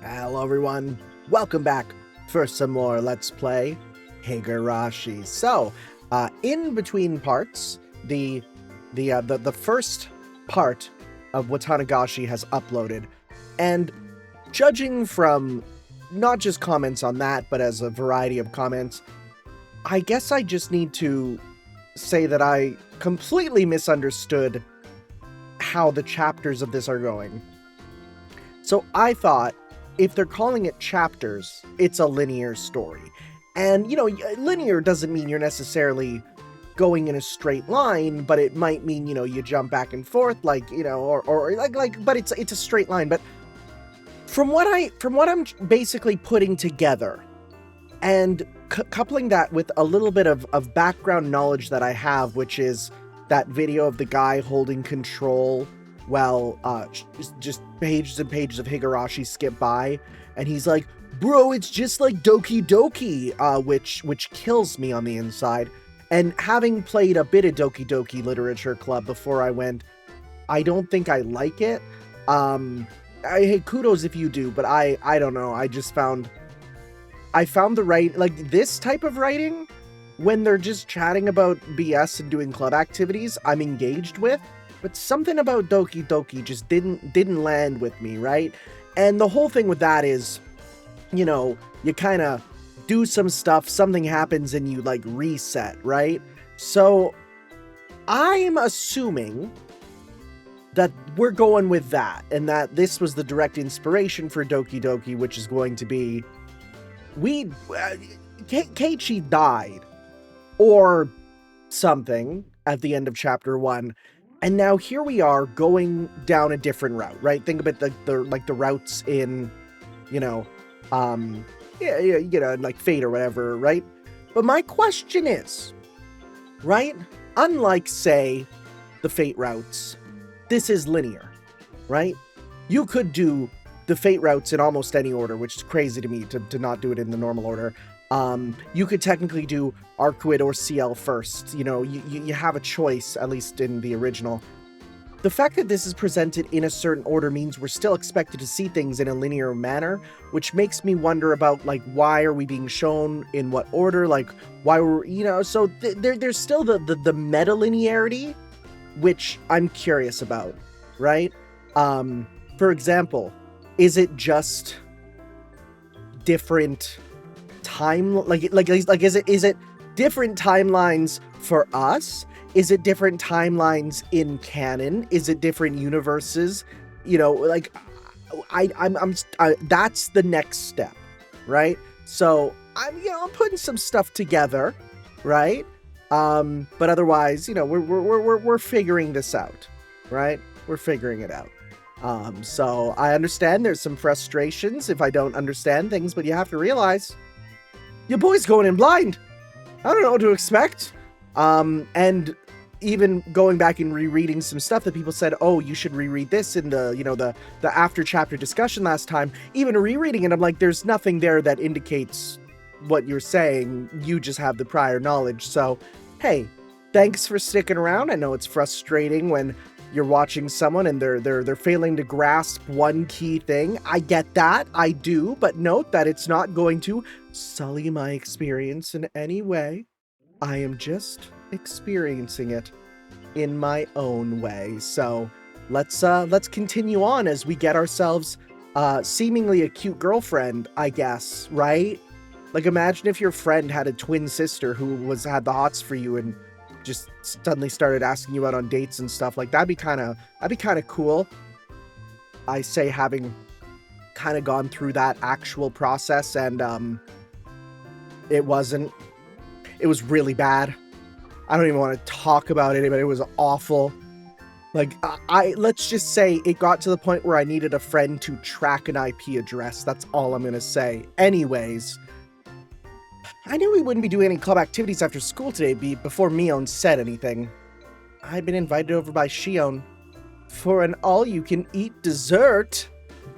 Hello everyone, welcome back for some more Let's Play Higurashi. So, in between parts, the first part of Watanagashi has uploaded, and judging from not just comments on that, but as a variety of comments, I guess I just need to say that I completely misunderstood how the chapters of this are going. So I thought, if they're calling it chapters, it's a linear story. And, linear doesn't mean you're necessarily going in a straight line, but it might mean, you jump back and forth, but it's a straight line. But from what I'm basically putting together, and coupling that with a little bit of background knowledge that I have, which is that video of the guy holding control while just pages and pages of Higurashi skip by, and he's like, bro, it's just like Doki Doki, which kills me on the inside. And having played a bit of Doki Doki Literature Club before I went, I don't think I like it. Hey, kudos if you do, but I don't know. I found the right, like, this type of writing, when they're just chatting about BS and doing club activities, I'm engaged with. But something about Doki Doki just didn't land with me, right? And the whole thing with that is, you kind of do some stuff, something happens, and you, like, reset, right? So I'm assuming that we're going with that, and that this was the direct inspiration for Doki Doki, which is going to be, Keiichi died, or something, at the end of chapter 1. And now here we are going down a different route, right? Think about the routes in, like Fate or whatever, right? But my question is, right? Unlike, say, the Fate routes, this is linear, right? You could do the Fate routes in almost any order, which is crazy to me to not do it in the normal order. You could technically do Arcuit or CL first. You have a choice, at least in the original. The fact that this is presented in a certain order means we're still expected to see things in a linear manner, which makes me wonder about, like, why are we being shown in what order? Like, why we're, so there's still the meta-linearity, which I'm curious about, right? For example, is it just different is it different timelines for us? Is it different timelines in canon? Is it different universes? I'm that's the next step, right? So I'm putting some stuff together, right? But otherwise, we're figuring this out, right? We're figuring it out. So I understand there's some frustrations if I don't understand things, but you have to realize, your boy's going in blind. I don't know what to expect. And even going back and rereading some stuff that people said, oh, you should reread this in the after chapter discussion last time. Even rereading it, I'm like, there's nothing there that indicates what you're saying. You just have the prior knowledge. So, hey, thanks for sticking around. I know it's frustrating when you're watching someone and they're failing to grasp one key thing. I get that, I do, but note that it's not going to sully my experience in any way. I am just experiencing it in my own way. So let's continue on as we get ourselves seemingly a cute girlfriend, I guess, right? Like, imagine if your friend had a twin sister who had the hots for you and just suddenly started asking you out on dates and stuff. Like, that'd be kind of cool. I say, having kind of gone through that actual process, and it was really bad. I don't even want to talk about it, but it was awful. Like, let's just say it got to the point where I needed a friend to track an IP address. That's all I'm gonna say. Anyways, I knew we wouldn't be doing any club activities after school today before Mion said anything. I'd been invited over by Shion for an all-you-can-eat dessert.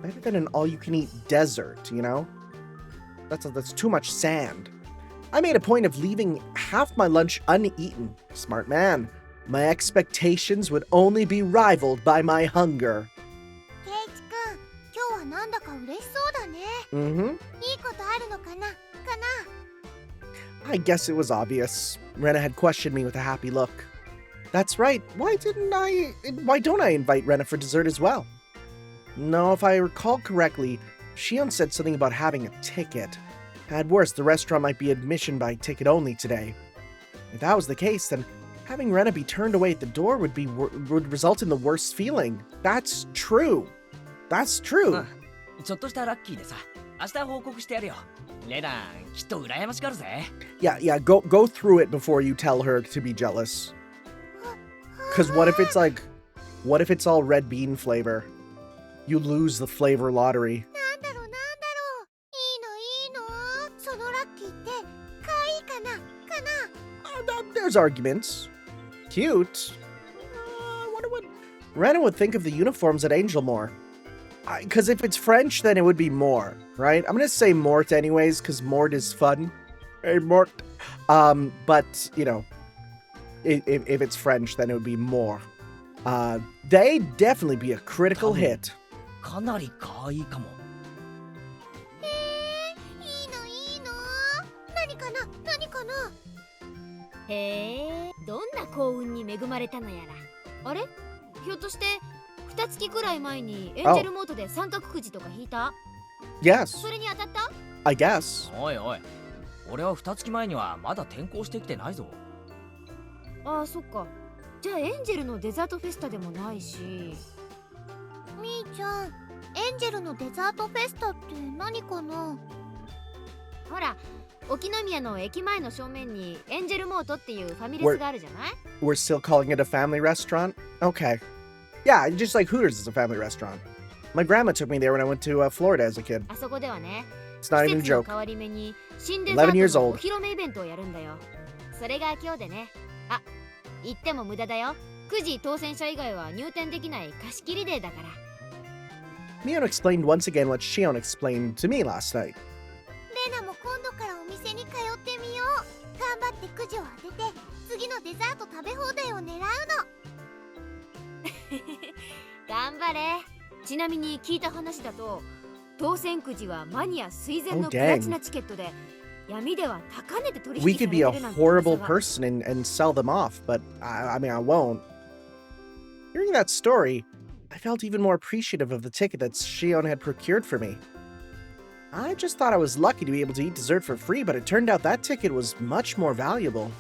Better than an all-you-can-eat desert, That's too much sand. I made a point of leaving half my lunch uneaten. Smart man. My expectations would only be rivaled by my hunger. 圭一君、今日 Mm-hmm. I guess it was obvious. Rena had questioned me with a happy look. That's right. Why don't I invite Rena for dessert as well? No, if I recall correctly, Shion said something about having a ticket. At worst, the restaurant might be admission by ticket only today. If that was the case, then having Rena be turned away at the door would result in the worst feeling. That's true. That's true. ちょっとしたラッキーでさ、明日報告してやるよ。レナ、きっと羨ましがるぜ。Yeah, go through it before you tell her to be jealous. Because what if it's all red bean flavor? You lose the flavor lottery. There's arguments. Cute. I wonder what Rena would think of the uniforms at Angelmore. Because if it's French, then it would be more, right? I'm going to say Mort anyways, because Mort is fun. Hey, Mort. But, you know, if it's French, then it would be more. They'd definitely be a critical hit. かなり可愛いかも。へえ、どんな幸運に恵まれたのやら。あれ？ひょっとして2月くらい前にエンジェルモートで三角くじとか引いた？ Yes. それに当たった？ I guess. おいおい、俺は2月前にはまだ転校してきてないぞ。ああ、そっか。じゃあエンジェルのデザートフェスタでもないし。みーちゃん、エンジェルのデザートフェスタって何かな？ほら、沖宮の駅前の正面にエンジェルモートっていうファミレスがあるじゃない？ We're still calling it a family restaurant? Okay. Yeah, just like Hooters is a family restaurant. My grandma took me there when I went to Florida as a kid. あそこではね、 It's not even a 季節の joke. 変わり目に新デザー11 years トの old. お披露目イベントをやるんだよ。それが今日でね。あ、言っても無駄だよ。9時当選者以外は入店できない貸し切りデーだから。Mion explained once again what Shion explained to me last night. レナも今度からお店に通ってみよう。頑張ってくじを当てて次のデザート食べ放題を狙うの。頑張れ。ちなみに聞いた話だと、当選くじはマニア垂涎のプラチナチケットで、闇では高値で取引 We さ could れ be て a るなんて horrible 噂が。 person and sell them off, but I mean, I won't. Hearing that story, I felt even more appreciative of the ticket that Shion had procured for me. I just thought I was lucky to be able to eat dessert for free, but it turned out that ticket was much more valuable.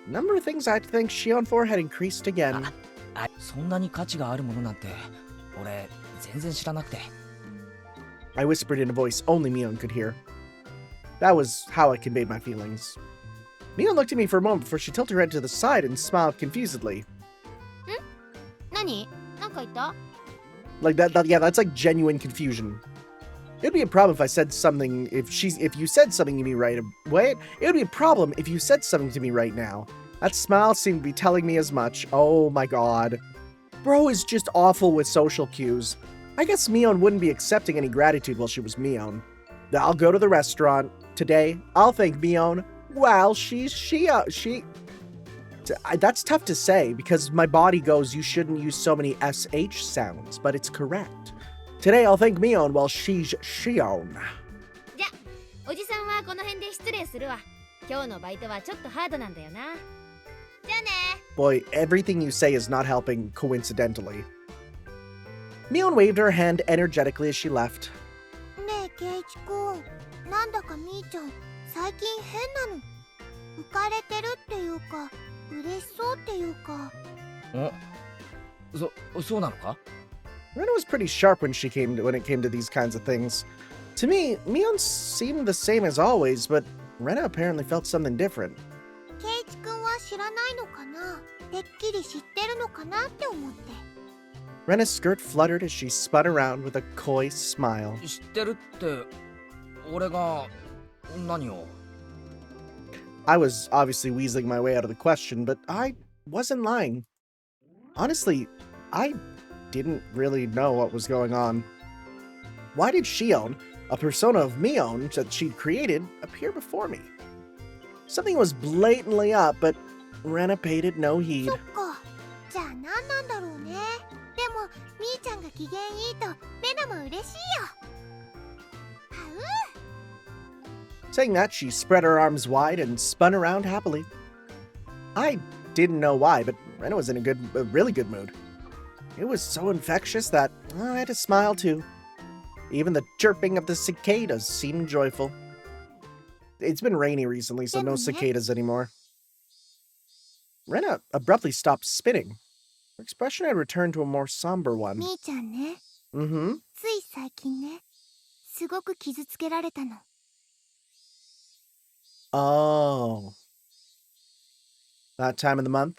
The number of things I had to thank Shion for had increased again. そんなに価値があるものなんて、俺全然知らなくて。I whispered in a voice only Mion could hear. That was how I conveyed my feelings. Mion looked at me for a moment before she tilted her head to the side and smiled confusedly. 何？なんか言った？ Like yeah, that's like genuine confusion. It'd be a problem if I said something, if you said something to me right away. It would be a problem if you said something to me right now. That smile seemed to be telling me as much. Oh my god. Bro is just awful with social cues. I guess Mion wouldn't be accepting any gratitude while she was Mion. I'll go to the restaurant. Today, I'll thank Mion while that's tough to say because my body goes, you shouldn't use so many SH sounds, but it's correct. Today, I'll thank Mion while she's Shion. じゃ、おじさんはこの辺で失礼するわ。今日のバイトはちょっとハードなんだよな。じゃあね。 Boy, everything you say is not helping, coincidentally. Mion waved her hand energetically as she left. ねえケイチくん、なんだかみーちゃん最近変なの。浮かれてるっていうか嬉しそうっていうか。そうなのか？ Rena was pretty sharp when it came to these kinds of things. To me, Mion seemed the same as always, but Rena apparently felt something different. ケイチくんは知らないのかな。てっきり知ってるのかなって思って。Rena's skirt fluttered as she spun around with a coy smile. 知ってるって、俺が何を？ I was obviously weaseling my way out of the question, but I wasn't lying. Honestly, I didn't really know what was going on. Why did Shion, a persona of Mion that she'd created, appear before me? Something was blatantly up, but Rena paid it no heed. そっか。じゃあ何なんだろうね。でもみーちゃんが機嫌いいとレナも嬉しいよ。Saying that, she spread her arms wide and spun around happily. I didn't know why, but Rena was in a really good mood. It was so infectious that I had to smile too. Even the chirping of the cicadas seemed joyful. It's been rainy recently, so no cicadas anymore. Rena abruptly stopped spinning. Her expression had returned to a more somber one. みーちゃんね。Mm-hmm. つい最近ね、すごく傷つけられたの。Oh. That time of the month?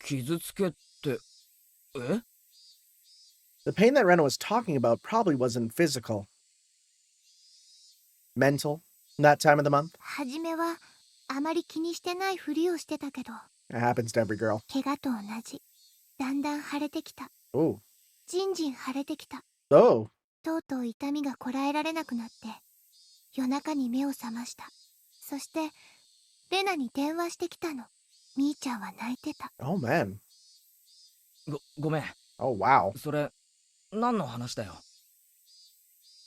傷つけって、え？ The pain that Rena was talking about probably wasn't physical. Mental? That time of the month? はじめはあまり気にしてないふりをしてたけど、 It happens to every girl. 怪我と同じ。だんだん腫れてきた。 Oh. じんじん腫れてきた。 Oh. とうとう痛みがこらえられなくなって、夜中に目を覚ました。そして、レナに電話してきたの。みーちゃんは泣いてた。Oh, man. ごめん。 Oh, wow. それ、何の話だよ。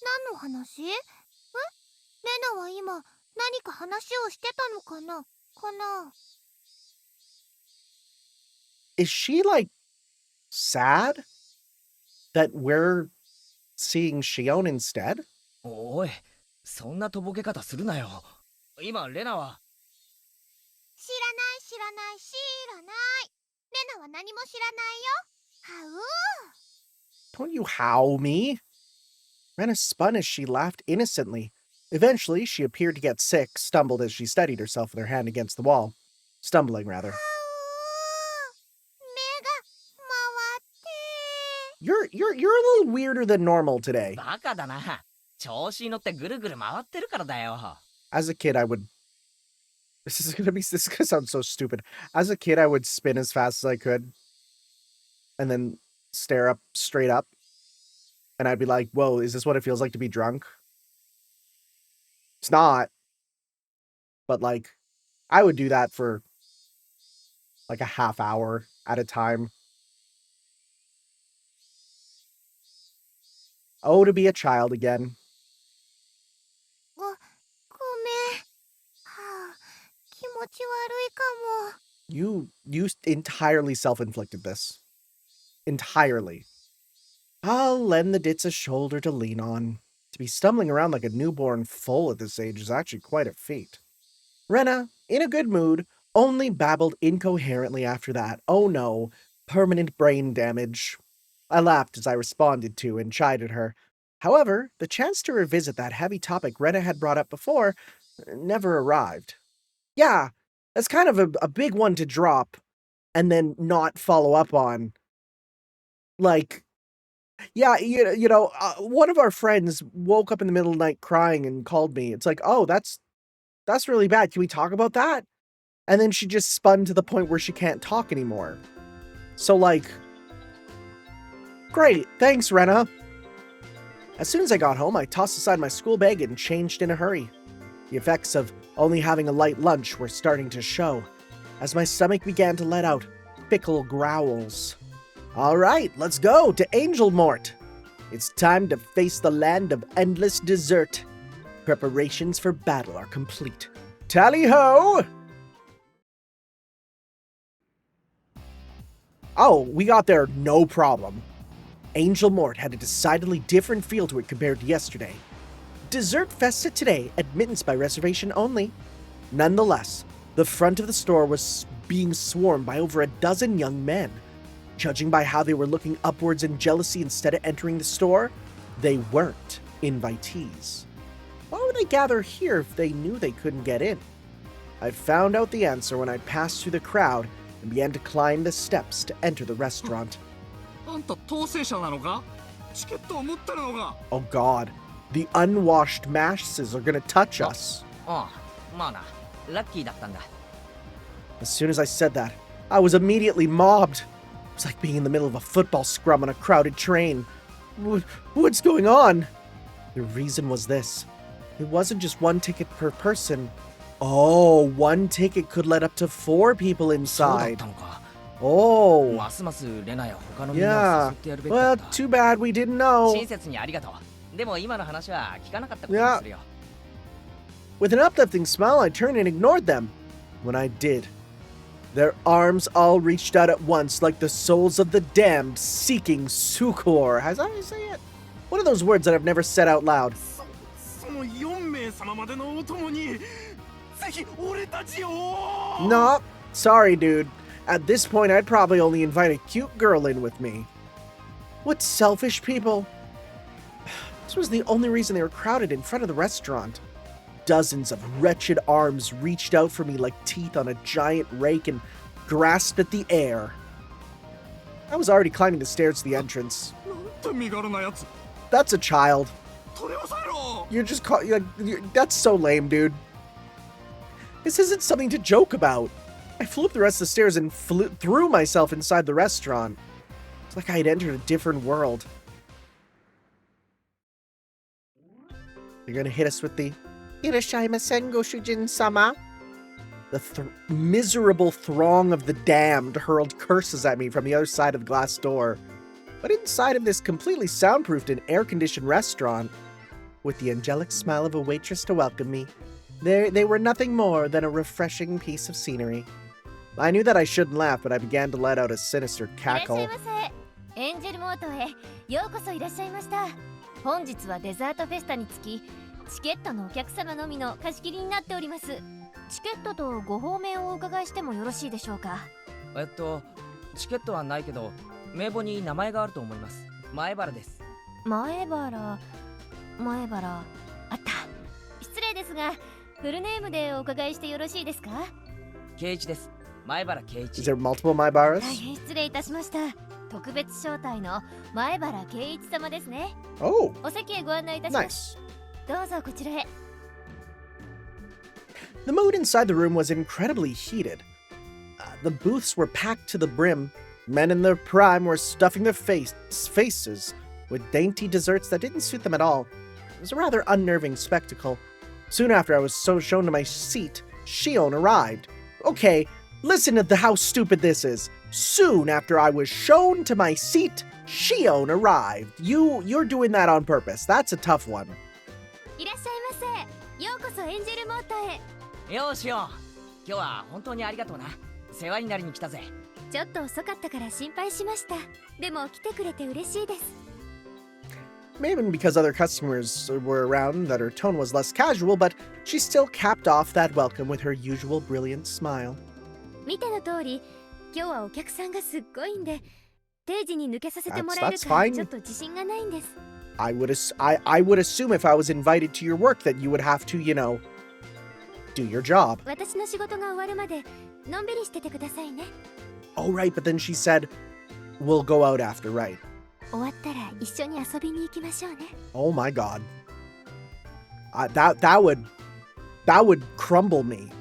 何の話？レナは今、何か話をしてたのかな？Is she, like, sad that we're seeing Shion instead? おい、そんなとぼけ方するなよ。今、レナは。知らない。レナは何も知らないよ。はう。 Don't you howl me. Rena spun as she laughed innocently. Eventually, she appeared to get sick, stumbled as she steadied herself with her hand against the wall. Stumbling, rather. 目が回って。 You're a little weirder than normal today. バカだな。調子に乗ってぐるぐる回ってるからだよ。As a kid, I would... This is gonna sound so stupid. As a kid, I would spin as fast as I could. And then stare up straight up. And I'd be like, whoa, is this what it feels like to be drunk? It's not. But, like, I would do that for, like, a half hour at a time. Oh, to be a child again. ごめん。はあ、気持ち悪いかも。 You entirely self-inflicted this. Entirely. I'll lend the ditz a shoulder to lean on. To be stumbling around like a newborn foal at this age is actually quite a feat. Rena, in a good mood, only babbled incoherently after that. Oh no, permanent brain damage. I laughed as I responded to and chided her. However, the chance to revisit that heavy topic Rena had brought up before never arrived. Yeah, that's kind of a big one to drop and then not follow up on. Like, yeah, one of our friends woke up in the middle of the night crying and called me. It's like, oh, that's really bad. Can we talk about that? And then she just spun to the point where she can't talk anymore. So, like, great. Thanks, Rena. As soon as I got home, I tossed aside my school bag and changed in a hurry. The effects of only having a light lunch were starting to show, as my stomach began to let out fickle growls. All right, let's go to Angel Mort. It's time to face the land of endless desert. Preparations for battle are complete. Tally-ho! Oh, we got there no problem. Angel Mort had a decidedly different feel to it compared to yesterday. Dessert Festa today, admittance by reservation only. Nonetheless, the front of the store was being swarmed by over a dozen young men. Judging by how they were looking upwards in jealousy instead of entering the store, they weren't invitees. Why would they gather here if they knew they couldn't get in? I found out the answer when I passed through the crowd and began to climb the steps to enter the restaurant. Oh god, the unwashed masses are gonna touch us. As soon as I said that, I was immediately mobbed. It was like being in the middle of a football scrum on a crowded train. What's going on? The reason was this. It wasn't just one ticket per person. Oh, one ticket could let up to 4 people inside. Oh. ますますレナや他のみんなを誘ってやるべきだ Well, った。 too bad we didn't know. 親切にありがとう。でも今の話は聞かなかったことにするよ。With an uplifting smile, I turned and ignored them. When I did, their arms all reached out at once like the souls of the damned seeking succor. As I say it? One of those words that I've never said out loud. その4名様までのお供にぜひ俺たちを No, sorry, dude. At this point, I'd probably only invite a cute girl in with me. What selfish people. This was the only reason they were crowded in front of the restaurant. Dozens of wretched arms reached out for me like teeth on a giant rake and grasped at the air. I was already climbing the stairs to the entrance. なんて身軽なやつ That's a child. 取り押さえろ You're just that's so lame, dude. This isn't something to joke about. I flew up the rest of the stairs and threw myself inside the restaurant. It's like I had entered a different world. You're gonna hit us with the Irashaimasen Goshujin-sama? The miserable throng of the damned hurled curses at me from the other side of the glass door. But inside of this completely soundproofed and air-conditioned restaurant, with the angelic smile of a waitress to welcome me, they were nothing more than a refreshing piece of scenery. I knew that I shouldn't laugh, but I began to let out a sinister いらっしゃ cackle. いませ。エンジェルモートへようこそいらっしゃいました。本日はデザートフェスタにつきチケットのお客様のみの貸し切りになっております。チケットとご方面をお伺いしてもよろしいでしょうか。チケットはないけど名簿に名前があると思います。前原です。前原あった。失礼ですがフルネームでお伺いしてよろしいですか。圭一です。前原圭一。 Is there multiple Maibaras? 大変失礼いたしました。特別招待の前原圭一様ですね。 Oh, お席へご案内いたします。 nice. どうぞこちらへ。 The mood inside the room was incredibly heated. The booths were packed to the brim. Men in their prime were stuffing their faces with dainty desserts that didn't suit them at all. It was a rather unnerving spectacle. Soon after I was shown to my seat, Shion arrived. Okay, listen to how stupid this is. Soon after I was shown to my seat, Shion arrived. You're doing that on purpose. That's a tough one. いらっしゃいませ。ようこそエンジェルモートへ。よーしよ。今日は本当にありがとうな。世話になりに来たぜ。ちょっと遅かったから心配しました。でも来てくれて嬉しいです。 Maybe because other customers were around that her tone was less casual, but she still capped off that welcome with her usual brilliant smile. 見ての通り、今日はお客さんがすっごいんで、定時に抜けさせてもらえる That's か fine. ちょっと自信がないんです。I would assume if I was invited to your work that you would have to, do your job. 私の仕事が終わるまでのんびりしててくださいね。 Oh, right, but then she said, we'll go out after, right? 終わったら一緒に遊びに行きましょうね。 Oh my god. That would crumble me.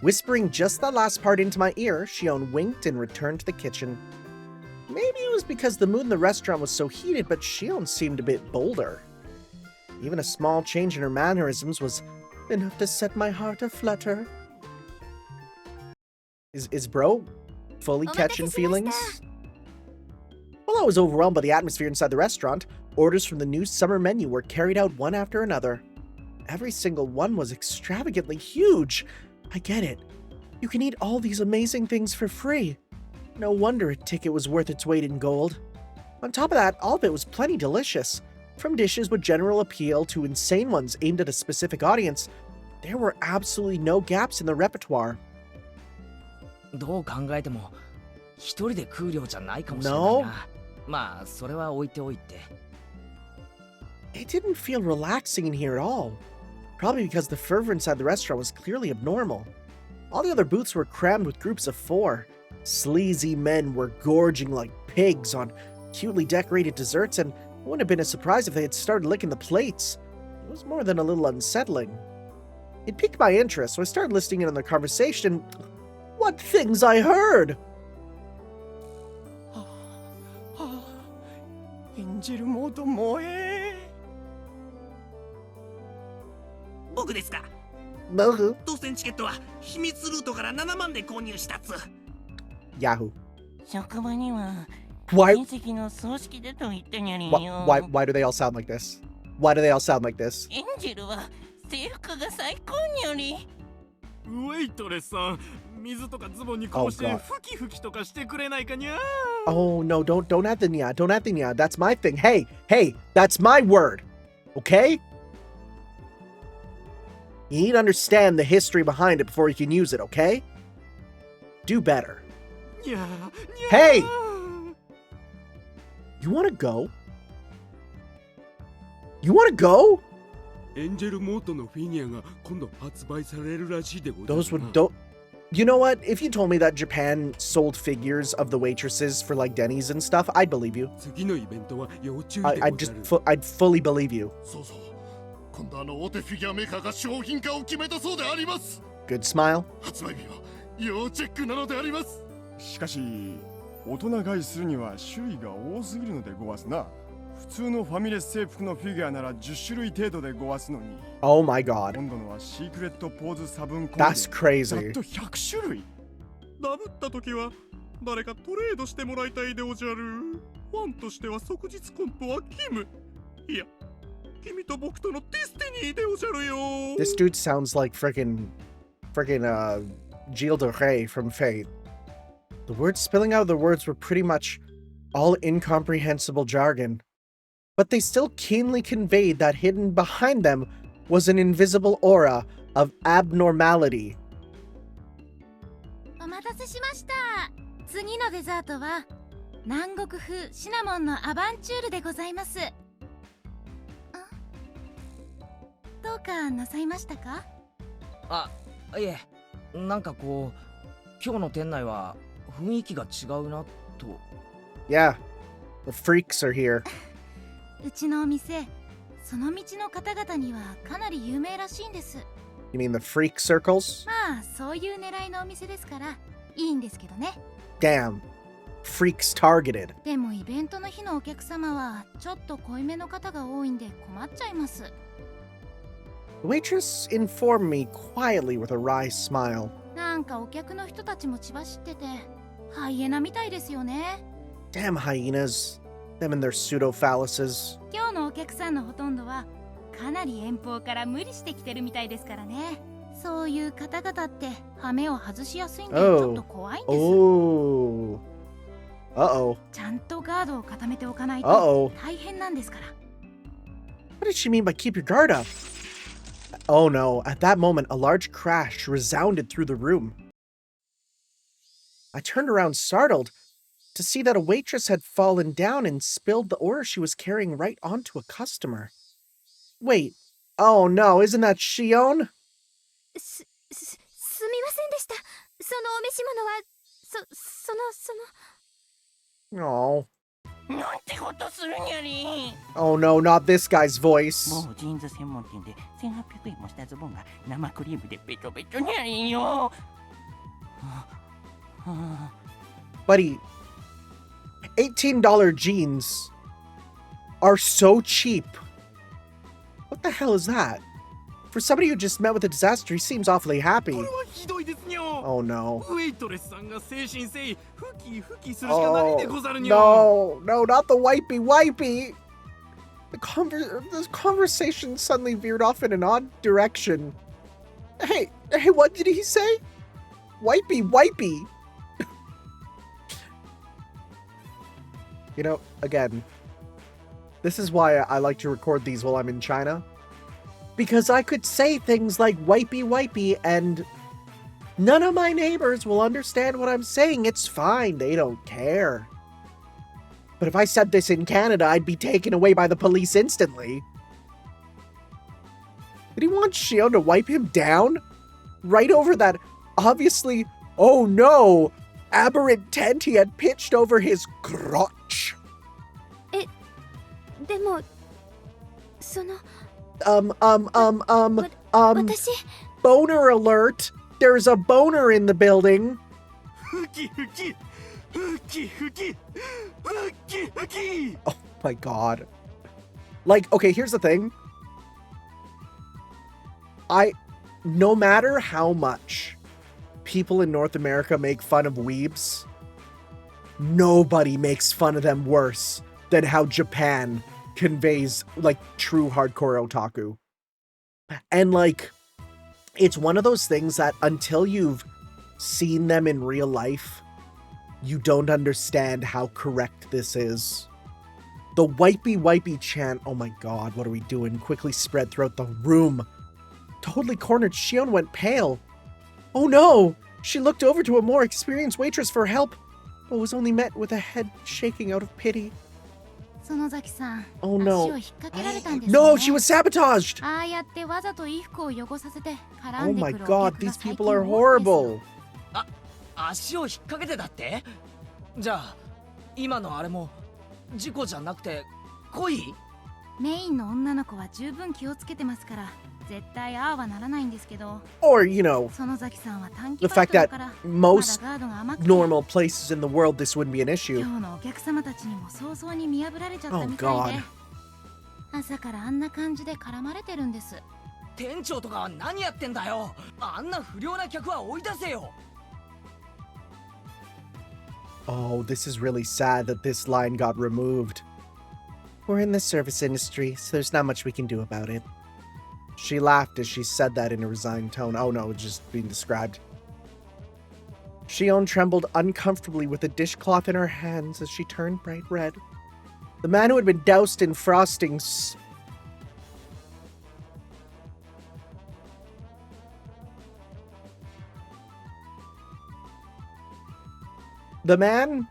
Whispering just that last part into my ear, Shion winked and returned to the kitchen. Maybe it was because the mood in the restaurant was so heated, but Shion seemed a bit bolder. Even a small change in her mannerisms was enough to set my heart aflutter. Is bro fully catching feelings? While I was overwhelmed by the atmosphere inside the restaurant, orders from the new summer menu were carried out one after another. Every single one was extravagantly huge. I get it. You can eat all these amazing things for free. No wonder a ticket was worth its weight in gold. On top of that, all of it was plenty delicious. From dishes with general appeal to insane ones aimed at a specific audience, there were absolutely no gaps in the repertoire. どう考えても一人で食う量じゃないかもしれないな。まあそれは置いておいて。It didn't feel relaxing in here at all. Probably because the fervor inside the restaurant was clearly abnormal. All the other booths were crammed with groups of 4. Sleazy men were gorging like pigs on cutely decorated desserts, and it wouldn't have been a surprise if they had started licking the plates. It was more than a little unsettling. It piqued my interest, so I started listening in on their conversation. What things I heard! エンジェルモード萌え僕ですか。当選チケットは秘密ルートから7万で購入したつ。 Yahoo. 職場には Why? 親戚の葬式でと言ったにゃり Why, よ。 why do they all sound like this? Why do they all sound like this? エンジェルは制服が最高にゃり。ウェイトレスさん、水とかズボンにこうして Oh, God. ふきふきとかしてくれないかにゃ。 Oh no, don't add the nya. Don't add the nya. That's my thing. Hey, that's my word. Okay? You need to understand the history behind it before you can use it, okay? Do better. にゃにゃ。 Hey! You wanna go? You wanna go? エンジェルモートのフィギュアが今度発売されるらしいでござる Those would don't. You know what? If you told me that Japan sold figures of the waitresses for like Denny's and stuff, I'd believe you. 次のイベントは要注意でござる I'd fully believe you. そうそう。今度大手フィギュアメーカーが商品化を決めたそうであります。 Good smile. 発売日は要チェックなのであります。しかし大人買いするには種類が多すぎるのでごわすな。普通のファミレス制服のフィギュアなら10種類程度でごわすのに、 Oh my god. 今度のはシークレットポーズ差分コンビ That's でざっ crazy. と100種類。ダブった時は誰かトレードしてもらいたいでおじゃる。ファンとしては即日コンプは義務。いや、君と僕とのディスティニーでおじゃるよ。 This dude sounds like friggin' Gilles de Rey from Fate. The words spilling out of the words were pretty much all incomprehensible jargon, but they still keenly conveyed that hidden behind them was an invisible aura of abnormality. お待たせしました。次のデザートは南国風シナモンのアバンチュールでございます。どうかなさいましたか？あ、いえ、なんかこう今日の店内は雰囲気が違うなと。 Yeah, the freaks are here. うちのお店、その道の方々にはかなり有名らしいんです。 You mean the freak circles? まあそういう狙いのお店ですからいいんですけどね。 Damn. Freaks targeted. でもイベントの日のお客様はちょっと濃いめの方が多いんで困っちゃいます。 The waitress informed me quietly with a wry smile. なんかお客の人たちも血走っててハイエナみたいですよね。 Damn hyenas. Them and their pseudo phalluses. 今日のお客さんのほとんどはかなり遠方から無理してきてるみたいですからね。そういう方々ってハメを外しやすいんでちょっと怖いんです。 Oh. Uh-oh. ちゃんとガードを固めておかないと Uh-oh. 大変なんですから。 What did she mean by keep your guard up? Oh no, at that moment, a large crash resounded through the room. I turned around startled to see that a waitress had fallen down and spilled the aura she was carrying right onto a customer. Wait, oh no, isn't that Shion? すみませんでした。そのお召し物はOh. なんてことするにゃり。 Oh no, not this guy's voice. もうジーンズ専門店で1800円もしたズボンが生クリームでベトベトにゃりよ。はあ Buddy, $18 jeans are so cheap. What the hell is that? For somebody who just met with a disaster, he seems awfully happy. これはひどいですにょ。 Oh no. ウェイトレスさんが精神誠意ふきふきするしかないでござるにょ。 No, not the wipey. The conversation suddenly veered off in an odd direction. Hey, what did he say? Wipey. You know, again, this is why I like to record these while I'm in China. Because I could say things like wipey and none of my neighbors will understand what I'm saying. It's fine. They don't care. But if I said this in Canada, I'd be taken away by the police instantly. Did he want Shion to wipe him down? Right over that obviously, oh no, aberrant tent he had pitched over his crotch. でもその Boner 私 alert. There's a boner in the building. ふきふきふきふきふきふき。 Oh my god. Like, okay, here's the thing. No matter how much people in North America make fun of weebs, nobody makes fun of them worse than how Japan conveys like true hardcore otaku. And like, it's one of those things that until you've seen them in real life, you don't understand how correct this is. The wipey wipey chant, oh my god, what are we doing? Quickly spread throughout the room. Totally cornered, Shion went pale. Oh no! She looked over to a more experienced waitress for help, but was only met with a head shaking out of pity. Oh no. No, she was sabotaged! Oh my god, these people are horrible. 足を引っ掛けてだって？じゃあ今のあれも事故じゃなくて恋？メインの女の子は十分気をつけてますから絶対ああはならないんですけど。Or, you know, 園崎さんは短期 the パー fact トだ that から most まだガードが甘くて normal places in the world this wouldn't be an issue. 今日のお客様たちにも早々に見破られちゃったみ Oh たいで god. 朝からあんな感じで絡まれてるんです。店長とかは何やってんだよ。あんな不良な客は追い出せよ。Oh, this is really sad that this line got removed. We're in the service industry, so there's not much we can do about it. She laughed as she said that in a resigned tone. Oh no, it's just being described. Shion trembled uncomfortably with a dishcloth in her hands as she turned bright red. The man who had been doused in frostings... The man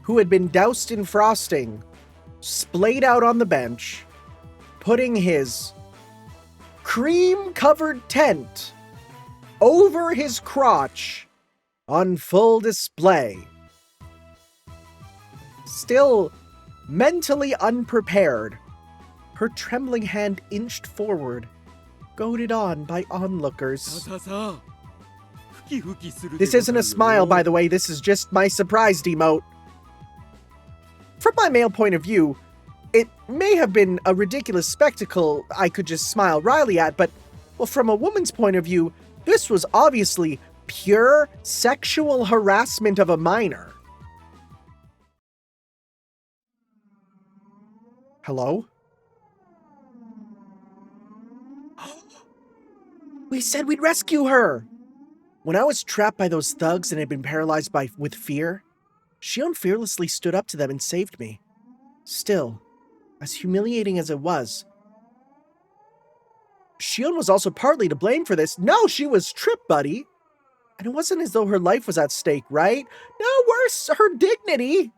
who had been doused in frosting splayed out on the bench, putting his cream-covered tent over his crotch on full display. Still mentally unprepared, her trembling hand inched forward, goaded on by onlookers. This isn't a smile, by the way, this is just my surprised emote. From my male point of view, it may have been a ridiculous spectacle I could just smile wryly at, but, well, from a woman's point of view, this was obviously pure sexual harassment of a minor. Hello? We said we'd rescue her! When I was trapped by those thugs and had been paralyzed with fear, Shion fearlessly stood up to them and saved me. Still, as humiliating as it was, Shion was also partly to blame for this. No, she was tripped, buddy. And it wasn't as though her life was at stake, right? No, worse, her dignity.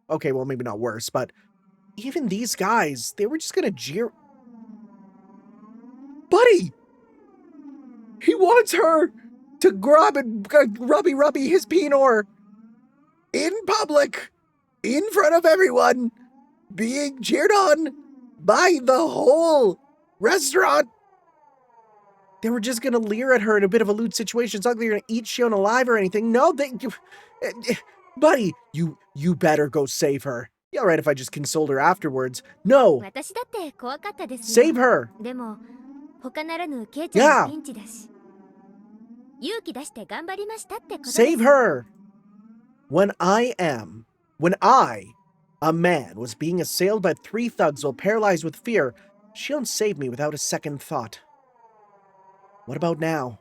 Okay, well, maybe not worse, but even these guys, they were just gonna jeer. Buddy! He wants her to grab and rubby his penor in public, in front of everyone, being cheered on by the whole restaurant. They were just gonna leer at her in a bit of a lewd situation. It's not like they're gonna eat Shion alive or anything. No, buddy, you better go save her. Yeah, alright if I just consoled her afterwards. No! Save her! Yeah! Save her! When I, a man, was being assailed by 3 thugs while paralyzed with fear, Shion saved me without a second thought. What about now?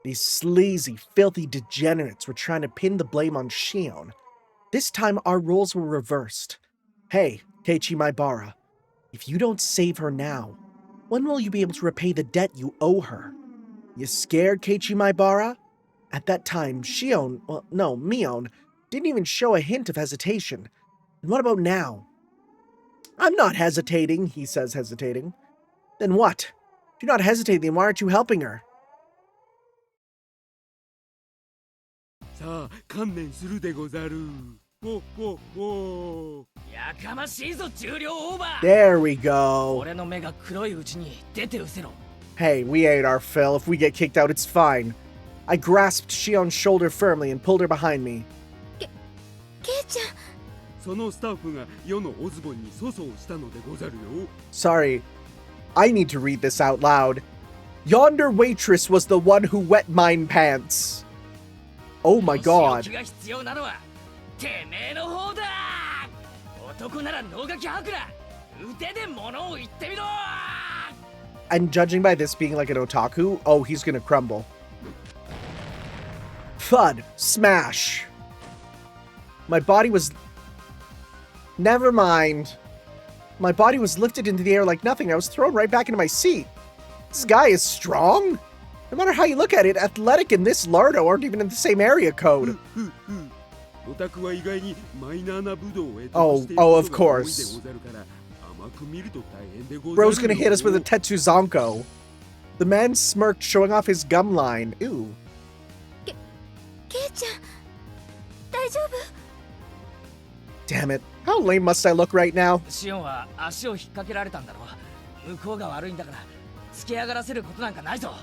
These sleazy, filthy degenerates were trying to pin the blame on Shion. This time our roles were reversed. Hey, Keiichi Maibara, if you don't save her now, when will you be able to repay the debt you owe her? You scared, Keiichi Maibara? At that time, Mion, didn't even show a hint of hesitation. And what about now? I'm not hesitating, he says, hesitating. Then what? If you're not hesitating, then why aren't you helping her? There we go. Hey, we ate our fill. If we get kicked out, it's fine. I grasped Shion's shoulder firmly and pulled her behind me. Sorry, I need to read this out loud. Yonder waitress was the one who wet mine pants. Oh my god. てめえの方だ。男なら能書き吐くな。腕で物を言ってみろ。 And judging by this being like an otaku, oh, he's gonna crumble. Thud. Smash. My body was... Never mind. My body was lifted into the air like nothing. I was thrown right back into my seat. This guy is strong. No matter how you look at it, Athletic and this Lardo aren't even in the same area code. Oh, of course. Bro's gonna hit us with a Tetsuzanko. The man smirked, showing off his gum line. Ew. ケイちゃん、大丈夫？ Damn it. How lame must I look right now? シオンは足を引っ掛けられたんだろう。向こうが悪いんだから、突き上がらせることなんかないぞ。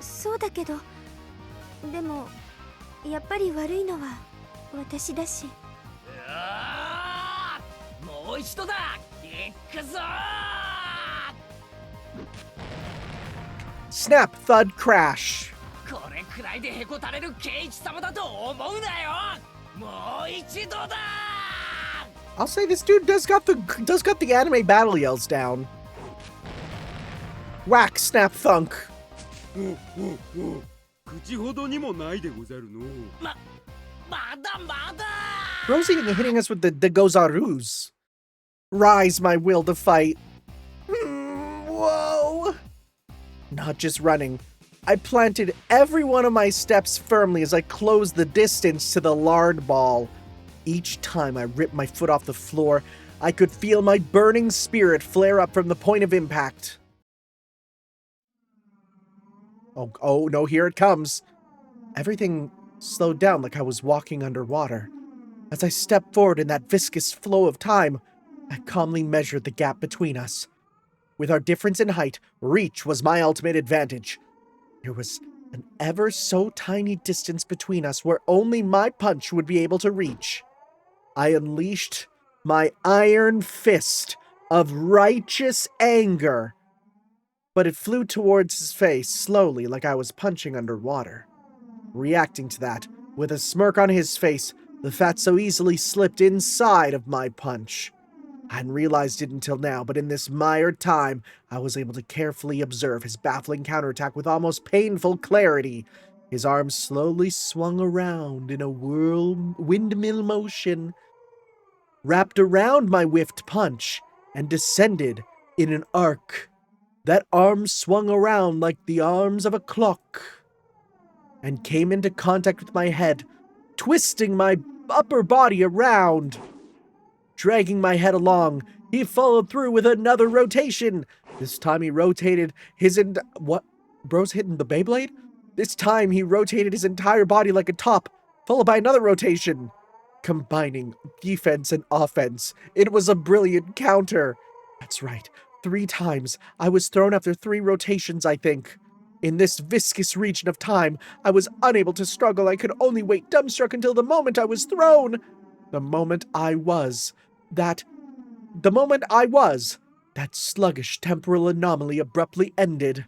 そうだけど、でもやっぱり悪いのは私だし。もう一度だ。行くぞ。 Snap, thud, crash. これくらいでへこたれるケイチ様だと思うなよ。もう一度だ。 I'll say this dude does got the anime battle yells down. Whack, snap, thunk. 口ほどにもないでござるの。まだまだ。 Bro's even hitting us with the Gozarus. Rise, my will to fight. Whoa. Not just running. I planted every one of my steps firmly as I closed the distance to the lard ball. Each time I ripped my foot off the floor, I could feel my burning spirit flare up from the point of impact. Oh no, here it comes. Everything slowed down like I was walking underwater. As I stepped forward in that viscous flow of time, I calmly measured the gap between us. With our difference in height, reach was my ultimate advantage. There was an ever so tiny distance between us where only my punch would be able to reach. I unleashed my iron fist of righteous anger, but it flew towards his face slowly like I was punching underwater. Reacting to that, with a smirk on his face, the fatso easily slipped inside of my punch. I hadn't realized it until now, but in this mired time, I was able to carefully observe his baffling counterattack with almost painful clarity. His arms slowly swung around in a windmill motion, wrapped around my whiffed punch, and descended in an arc. That arm swung around like the arms of a clock, and came into contact with my head, twisting my upper body around. Dragging my head along, he followed through with another rotation. This time he rotated his what? Bro's hitting the Beyblade? This time he rotated his entire body like a top, followed by another rotation. Combining defense and offense, it was a brilliant counter. That's right, 3 times. I was thrown after 3 rotations, I think. In this viscous region of time, I was unable to struggle. I could only wait dumbstruck until the moment I was thrown. The moment I was, that sluggish temporal anomaly abruptly ended.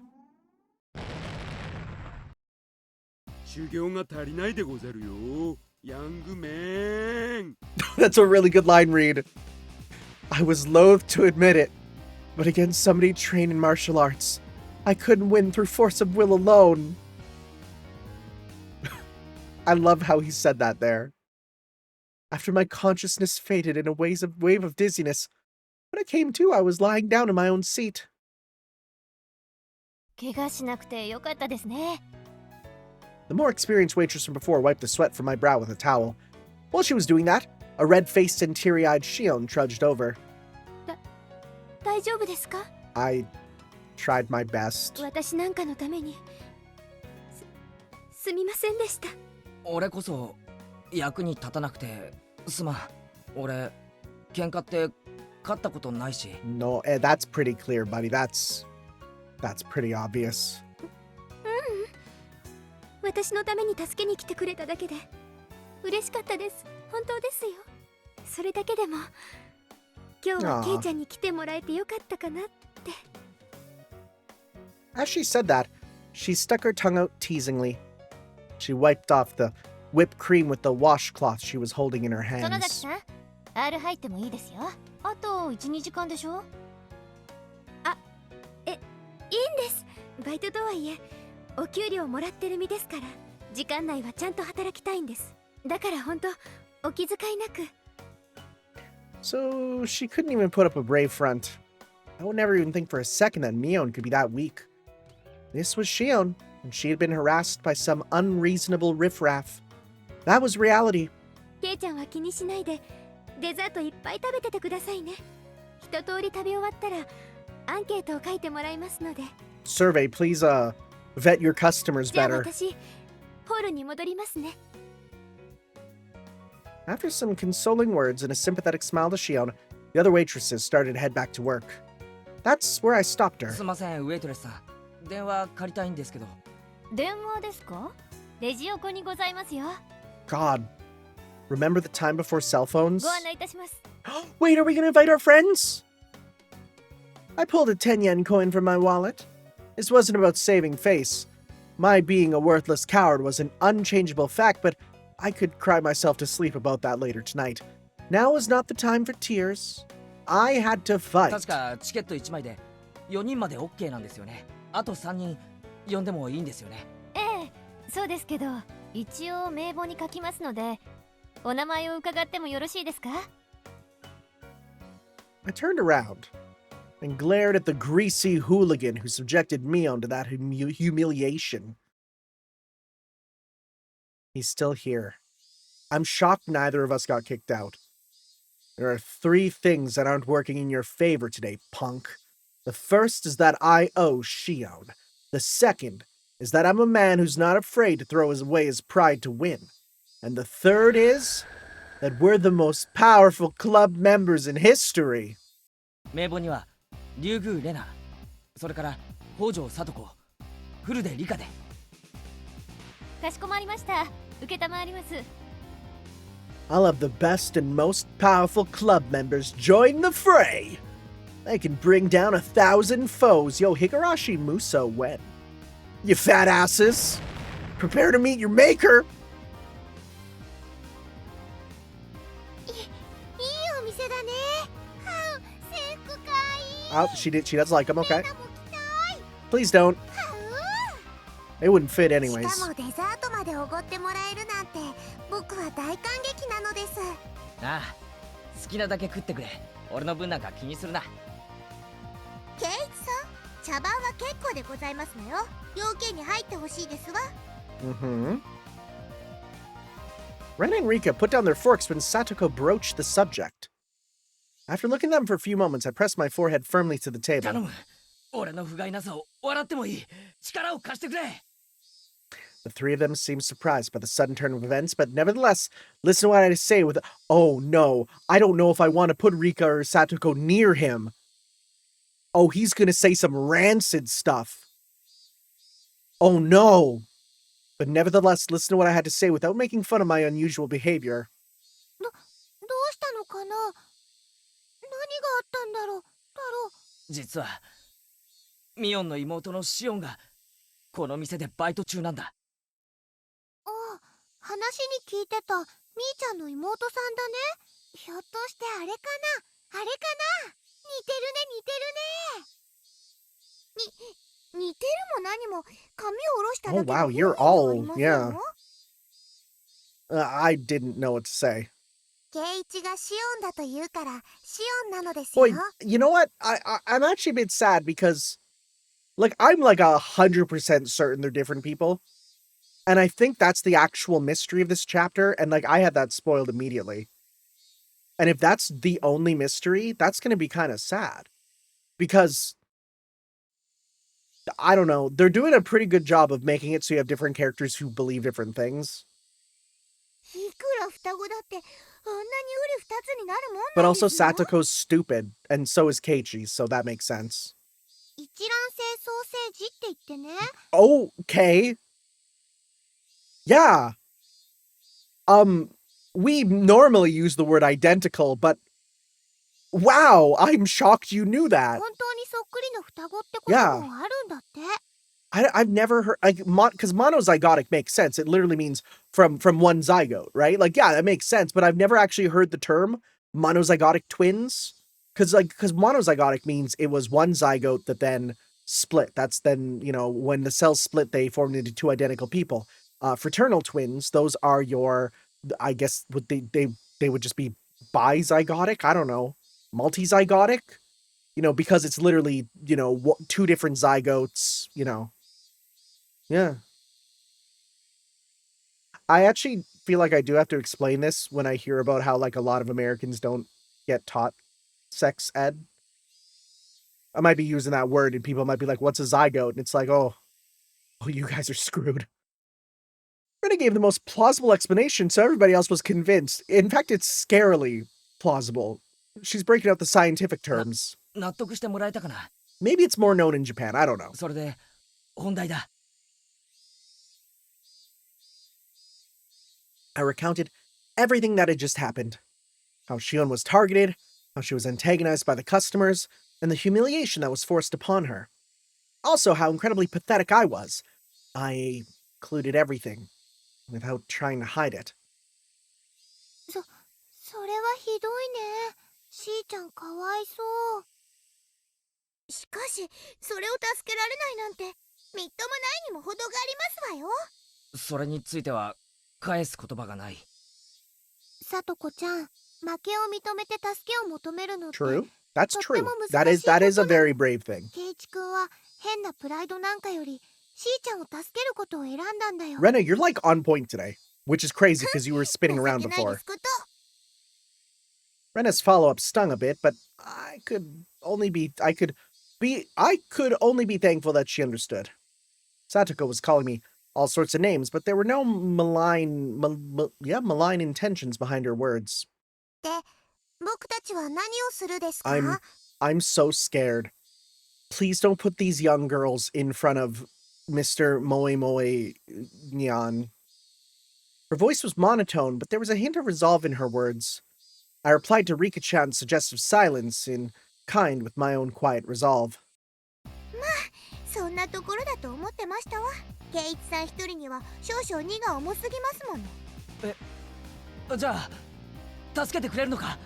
修行が足りないでござるよ。Young man. That's a really good line read. I was loath to admit it, but against somebody trained in martial arts, I couldn't win through force of will alone. I love how he said that there. After my consciousness faded in a wave of dizziness, when I came to, I was lying down in my own seat. 怪我しなくてよかったですね。 The more experienced waitress from before wiped the sweat from my brow with a towel. While she was doing that, a red-faced and teary-eyed Shion trudged over. 大丈夫ですか? I tried my best. 私なんかのためにすみませんでした。俺こそ役に立たなくてすまん。俺喧嘩って勝ったことないし。No, that's pretty clear, buddy. That's pretty obvious. 私のために助けに来てくれただけで嬉しかったです。本当ですよ。それだけでも今日はケイちゃんに来てもらえてよかったかなって。As she said that, she stuck her tongue out teasingly. She wiped off the whipped cream with the washcloth she was holding in her 園崎 hands. さん R 入ってもいいですよ。あと 1,2 時間でしょ。いいんです。バイトとはいえお給料もらってる身ですから、時間内はちゃんと働きたいんです。だから本当お気遣いなく。 So she couldn't even put up a brave front. I would never even think for a second that Mion could be that weak. This was Shion, and she had been harassed by some unreasonable riffraff. That was reality. ケイちゃんは気にしないでデザートいっぱい食べててくださいね。一通り食べ終わったらアンケートを書いてもらいますので。 Survey, please, vet your customers じゃあ better. 私ホールに戻りますね。 After some consoling words and a sympathetic smile to Shion, the other waitresses started to head back to work. That's where I stopped her. すいません、ウェイトレスさん。電話借りたいんですけど。電話ですか？レジ横にございますよ。 God. Remember the time before cell phones? ご案内いたします。 Wait, are we gonna invite our friends? I pulled a 10 yen coin from my wallet. This wasn't about saving face. My being a worthless coward was an unchangeable fact, but I could cry myself to sleep about that later tonight. Now is not the time for tears. I had to fight. 確かチケット1枚で4人まで OK なんですよね。あと3人呼んでもいいんですよね。ええ、そうですけど、一応名簿に書きますので、お名前を伺ってもよろしいですか？ I turned around and glared at the greasy hooligan who subjected Mion to that humiliation. He's still here. I'm shocked neither of us got kicked out. There are 3 things that aren't working in your favor today, punk. The first is that I owe Shion. The second is that I'm a man who's not afraid to throw away his pride to win. And the third is that we're the most powerful club members in history. 名簿には竜宮レナ、それから北条聡子、古出理香で。かしこまりました。受けたまわります。 I'll have the best and most powerful club members join the fray. They can bring down 1,000 foes. Yo, Higurashi Muso when? You fat asses. Prepare to meet your maker. いいお店だね。制服かいい。 Oh, she does like him, okay. Please don't. They wouldn't fit し anyways. かもデザートまでおごってもらえるなんて僕は大感激なのです。ああ、好きなだけ食ってくれ。俺の分なんか気にするな。ケイチさん、茶番は結構でございますのよ。要件に入ってほしいですわ。 Mm-hmm. Ren and Rika put down their forks when Satoko broached the subject. After looking at them for a few moments, I pressed my forehead firmly to the 頼 table. む。俺の不甲斐なさを笑ってもいい。力を貸してくれ。The 3 of them seemed surprised by the sudden turn of events, but nevertheless, listen to what I had to say with, oh no, I don't know if I want to put Rika or Satoko near him. Oh, he's gonna say some rancid stuff. Oh no. But nevertheless, listen to what I had to say without making fun of my unusual behavior. どうしたのかな。何があったんだろう。実はミオンの妹のシオンがこの店でバイト中なんだ。ああ、話に聞いてたみーちゃんの妹さんだね。ひょっとしてあれかな。似てるね。似てるも何も髪を下ろしただ Oh けで wow, 本 you're 人は all, いません yeah. よ。 I didn't know what to say. ケイイチがシオンだと言うからシオンなのです Boy, よ。 you know what? I'm actually a bit sad because, like, I'm like 100% certain they're different people. And I think that's the actual mystery of this chapter. And, like, I had that spoiled immediately. And if that's the only mystery, that's going to be kind of sad. Because, I don't know, they're doing a pretty good job of making it so you have different characters who believe different things. いくら双子だってあんなにうり二つになるもん But なんで also すよ。 Satoko's stupid, and so is Keiichi, so that makes sense. 一卵性ソーセージって言ってね。 Okay. Yeah. We normally use the word identical, but wow, I'm shocked you knew that. 本当にそっくりの双子ってこともあるんだって。I've never heard like because monozygotic makes sense. It literally means from one zygote, right? Like, yeah, that makes sense. But I've never actually heard the term monozygotic twins because monozygotic means it was one zygote that then split. That's then when the cells split, they formed into two identical people. Fraternal twins, those are your, I guess, would they would just be bizygotic? I don't know, multizygotic. Because it's literally two different zygotes. Yeah. I actually feel like I do have to explain this when I hear about how like a lot of Americans don't get taught sex ed. I might be using that word and people might be like, what's a zygote? And it's like, oh, you guys are screwed. Rena gave the most plausible explanation, so everybody else was convinced. In fact, it's scarily plausible. She's breaking out the scientific terms. 納得してもらえたかな。 Maybe it's more known in Japan. I don't know. それで本題だ。 I recounted everything that had just happened. How Shion was targeted, how she was antagonized by the customers, and the humiliation that was forced upon her. Also, how incredibly pathetic I was. I included everything, without trying to hide it. それはひどいね。しーちゃんかわいそう。しかし、それを助けられないなんて、みっともないにも程がありますわよ。それについては返す言葉がない。さとこちゃん、負けを認めて助けを求めるのって。 True. That's true. That is a very brave thing. ケイチ君は変なプライドなんかより、しーちゃんを助けることを選んだんだよ。 Rena, you're like on point today, which is crazy because you were spinning around before. Rena's follow-up stung a bit, but I could only be thankful that she understood. Satoko was calling me all sorts of names, but there were no malign intentions behind her words. I'm so scared. Please don't put these young girls in front of Mr. Moe Moe Nyan. Her voice was monotone, but there was a hint of resolve in her words. I replied to Rika-chan's suggestive silence in kind with my own quiet resolve. まあ、そんなところだと思ってましたわ。ケイチさん一人には少々荷が重すぎますもの。じゃあ助けてくれるのか？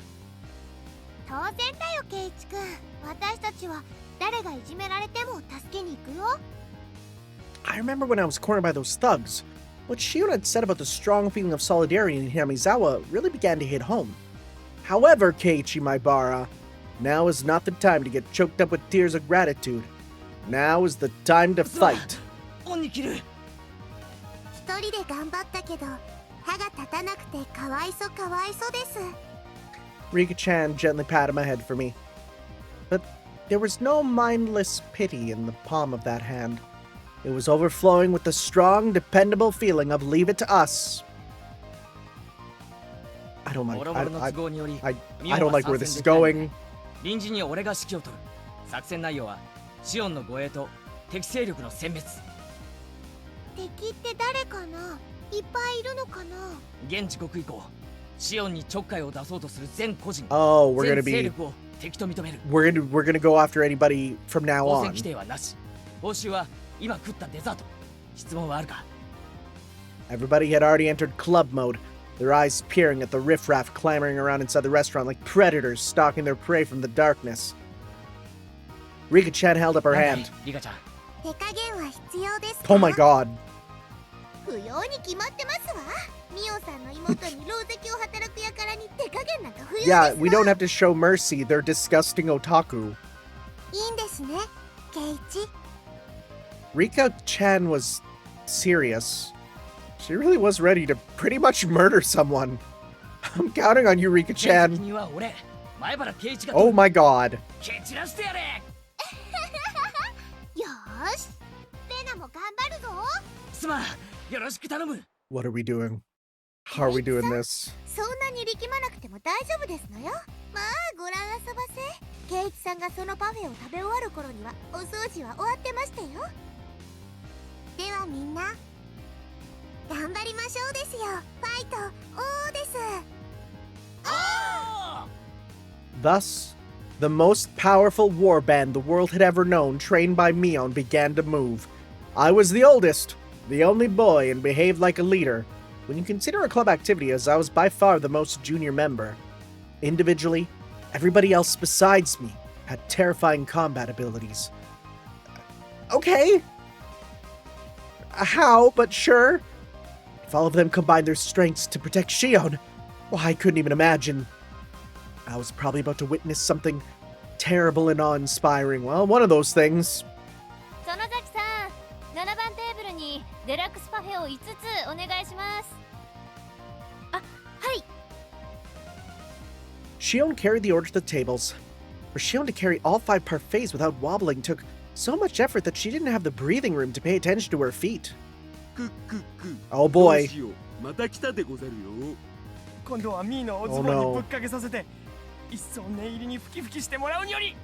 当然だよ、ケイチ君。私たちは誰がいじめられても助けに行くよ。I remember when I was cornered by those thugs. What Shion had said about the strong feeling of solidarity in Hinamizawa really began to hit home. However, Keiichi Maibara, now is not the time to get choked up with tears of gratitude. Now is the time to fight. 恩に切る。一人で頑張ったけど、歯が立たなくてかわいそうです。Rika-chan gently patted my head for me. But there was no mindless pity in the palm of that hand. It was overflowing with the strong, dependable feeling of leave it to us. I don't like where this is going. 臨時に俺が指揮を取る。作戦内容はシオンの護衛と敵勢力の殲滅。敵って誰かな？いっぱいいるのかな？現時刻以降、シオンにちょっかいを出そうとする全個人、Oh, we're 全 gonna 勢 be 力を敵と認める。we're gonna go after anybody from now 当選 on. 規定はなし。報酬は今食ったデザート。質問はあるか？ Everybody had already entered club mode, their eyes peering at the riffraff clamoring around inside the restaurant like predators stalking their prey from the darkness. Rika-chan held up her なんだい hand. リカちゃん。手加減は必要ですか？ Oh my god. 不要に決まってますわ。ミオさんの妹に狼藉を働く輩に手加減なんか不要ですわ。 Yeah, we don't have to show mercy. They're disgusting otaku. いいんですね、ケイチ。Rika-chan was serious. She really was ready to pretty much murder someone. I'm counting on you, 現責 Rika-chan. 任は俺。前原圭一が Oh my god. 蹴散らしてやれ。よーし、レナも頑張るぞ。すまん。よろしく頼む。 What are we doing? How are we doing this? そんなに力まなくても大丈夫ですのよ。まあご覧遊ばせ。ケイチさんがそのパフェを食べ終わる頃にはお掃除は終わってましたよ。ではみんな頑張りましょうですよ。ファイトおーです。 Thus, the most powerful warband the world had ever known, trained by Mion, began to move. I was the oldest, the only boy, and behaved like a leader. When you consider a club activity, as I was by far the most junior member. Individually, everybody else besides me had terrifying combat abilities. Okay. How, but sure. If all of them combined their strengths to protect Shion, well, I couldn't even imagine. I was probably about to witness something terrible and awe-inspiring. Well, one of those things. 園崎さん、7番テーブルにデラックスパフェを5つお願いします。あ、はい。Shion carried the order to the tables. For Shion to carry all 5 parfaits without wobbling took so much effort that she didn't have the breathing room to pay attention to her feet. Oh boy. また来たでござるよ。今度はミーのおズボンにぶっかけさせて、一層念入りにふきふきしてもらうにより。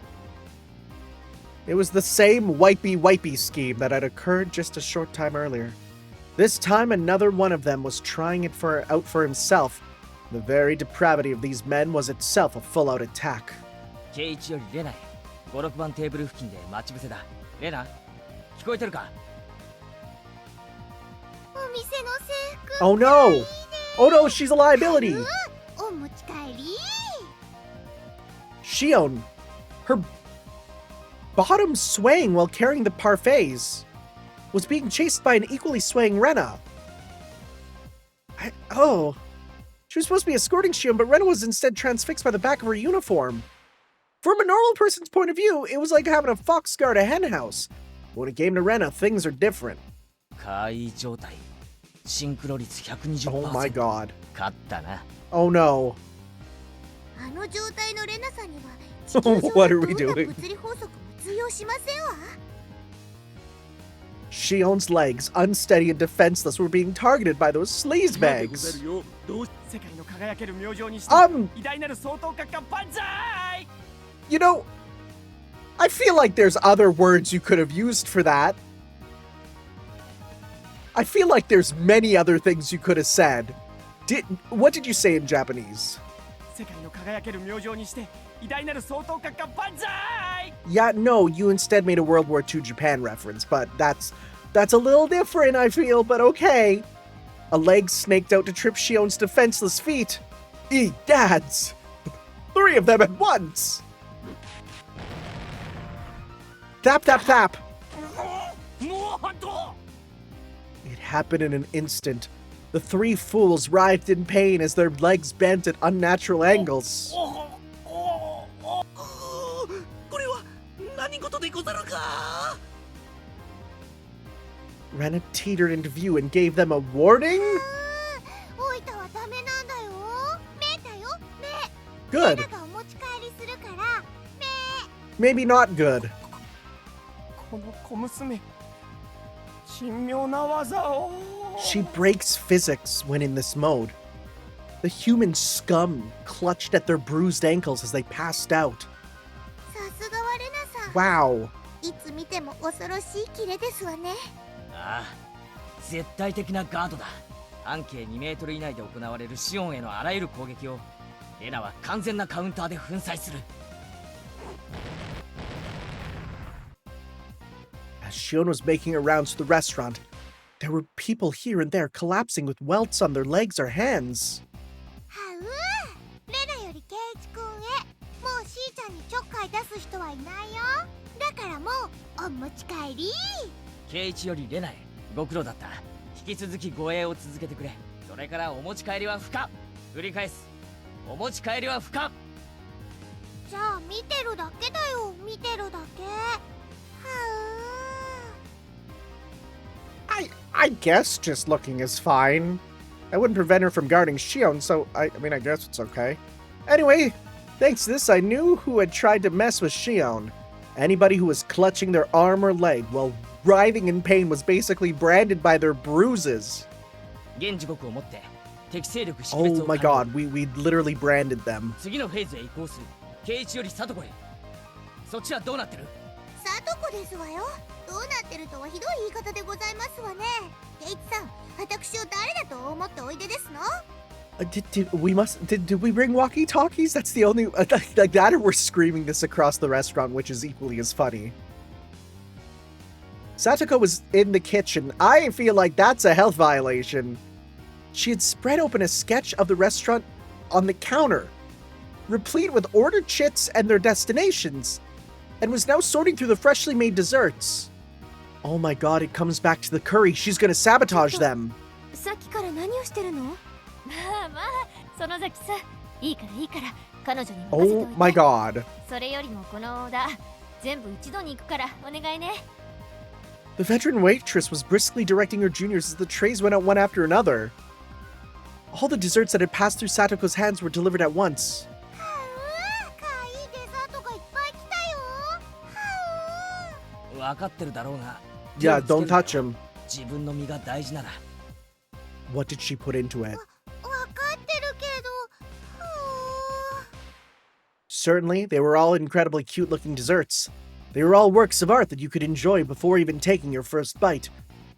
It was the same wipey scheme that had occurred just a short time earlier. This time another one of them was trying it out for himself. The very depravity of these men was itself a full-out attack. ケイチよりレナへ5、6番テーブル付近で待ち伏せだ。レナ、聞こえてるか？お店の制服。 Oh no! Oh no, she's a liability! お持ち帰り。Shion, her bottom swaying while carrying the parfaits, was being chased by an equally swaying Rena. She was supposed to be escorting Shion, but Rena was instead transfixed by the back of her uniform. From a normal person's point of view, it was like having a fox guard a hen house. But when it came to Rena, things are different. 怪異状態。シンクロ率 120%。Oh my god. 勝ったな。Oh no. あの状態のレナさんには What are we doing? 物理法則も通用しませんわ。Shion's legs, unsteady and defenseless, were being targeted by those sleazebags. You know, I feel like there's other words you could have used for that. I feel like there's many other things you could have said. What did you say in Japanese? Yeah, no, you instead made a World War II Japan reference, but that's a little different, I feel, but okay. A leg snaked out to trip Shion's defenseless feet. Egads! 3 of them at once! Tap, tap, tap! It happened in an instant. The 3 fools writhed in pain as their legs bent at unnatural angles. Rena teetered into view and gave them a warning? Good. Maybe not good. She breaks physics when in this mode. The human scum clutched at their bruised ankles as they passed out. Wow. いつ見ても恐ろしいキレですわね。ああ、絶対的なガードだ。半径2メートル以内で行われるシオンへのあらゆる攻撃をレナは完全なカウンターで粉砕する。As Shion was making her rounds to the restaurant, there were people here and there collapsing with welts on their legs or hands. はう、レナよりケイチ君へ。もうしーちゃんにちょっかい出す人はいないよ。だからもうお持ち帰り。ケイチよりレナへご苦労だった。引き続き護衛を続けてくれ。それからお持ち帰りは不可。繰り返す。お持ち帰りは不可。じゃあ見てるだけだよ。見てるだけ。はう。I guess just looking is fine. I wouldn't prevent her from guarding Shion, so I mean, I guess it's okay. Anyway, thanks to this, I knew who had tried to mess with Shion. Anybody who was clutching their arm or leg while writhing in pain was basically branded by their bruises. Oh my god, we literally branded them. 次のフェーズへ移行する。ケイチよりサトコへ。そっちはどうなってる？サトコですわよ。どうなってるとはひどい言い方でございますわね。ケイチさん、私を誰だと思っておいでですの？Did we bring walkie-talkies? That's the only like that, or we're screaming this across the restaurant, which is equally as funny. Satoko was in the kitchen. I feel like that's a health violation. She had spread open a sketch of the restaurant on the counter, replete with ordered chits and their destinations, and was now sorting through the freshly made desserts. Oh my god, it comes back to the curry. She's gonna sabotage them. さっきから何をしてるの？まあまあ、園崎さん、いいから彼女に任せておいて。 Oh my god. それよりもこのオーダー、全部一度に行くからお願いね。The veteran waitress was briskly directing her juniors as the trays went out one after another. All the desserts that had passed through Satoko's hands were delivered at once. Yeah, don't touch him. What did she put into it? Certainly, they were all incredibly cute-looking desserts. They were all works of art that you could enjoy before even taking your first bite.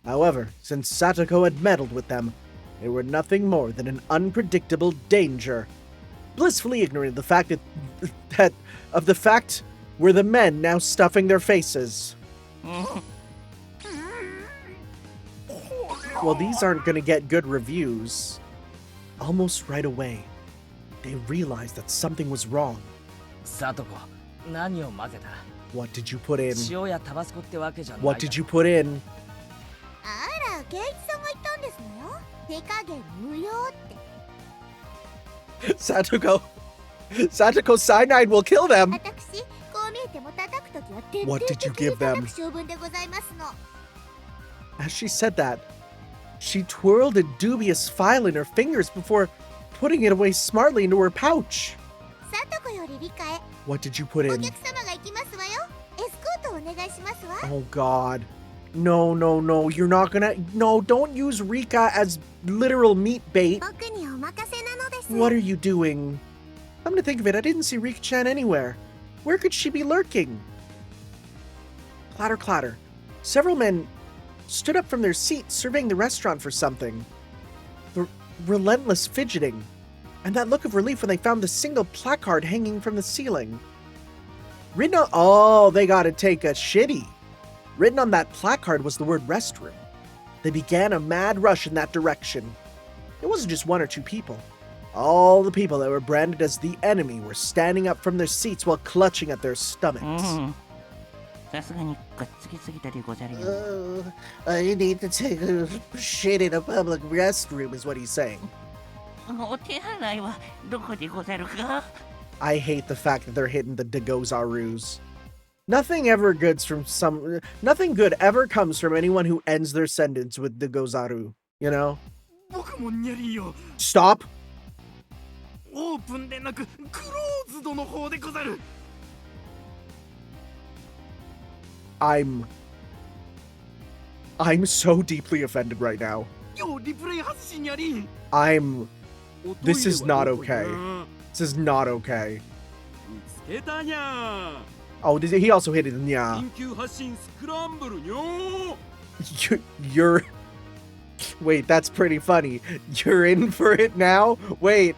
However, since Satoko had meddled with them, they were nothing more than an unpredictable danger. Blissfully ignorant of the fact that were the men now stuffing their faces. Well, these aren't gonna get good reviews. Almost right away, they realized that something was wrong. What did you put in? What did you put in? Satoko cyanide will kill them. What did you give them? As she said that, she twirled a dubious file in her fingers before putting it away smartly into her pouch. What did you put in? Oh god. No, you're not gonna... No, don't use Rika as literal meat bait. What are you doing? Come to think of it, I didn't see Rika-chan anywhere. Where could she be lurking? Clatter, clatter. Several men stood up from their seats, surveying the restaurant for something. The relentless fidgeting, and that look of relief when they found the single placard hanging from the ceiling. Written on... Oh, they gotta take a shitty. Written on that placard was the word restroom. They began a mad rush in that direction. It wasn't just one or two people. All the people that were branded as the enemy were standing up from their seats while clutching at their stomachs. I need to take a shit in a public restroom, is what he's saying. I hate the fact that they're hitting the Dagozarus. Nothing good ever comes from anyone who ends their sentence with Dagozaru, you know? Stop! I'm so deeply offended right now. This is not okay. This is not okay. Oh, he also hit it in nya. You're... Wait, that's pretty funny. You're in for it now? Wait,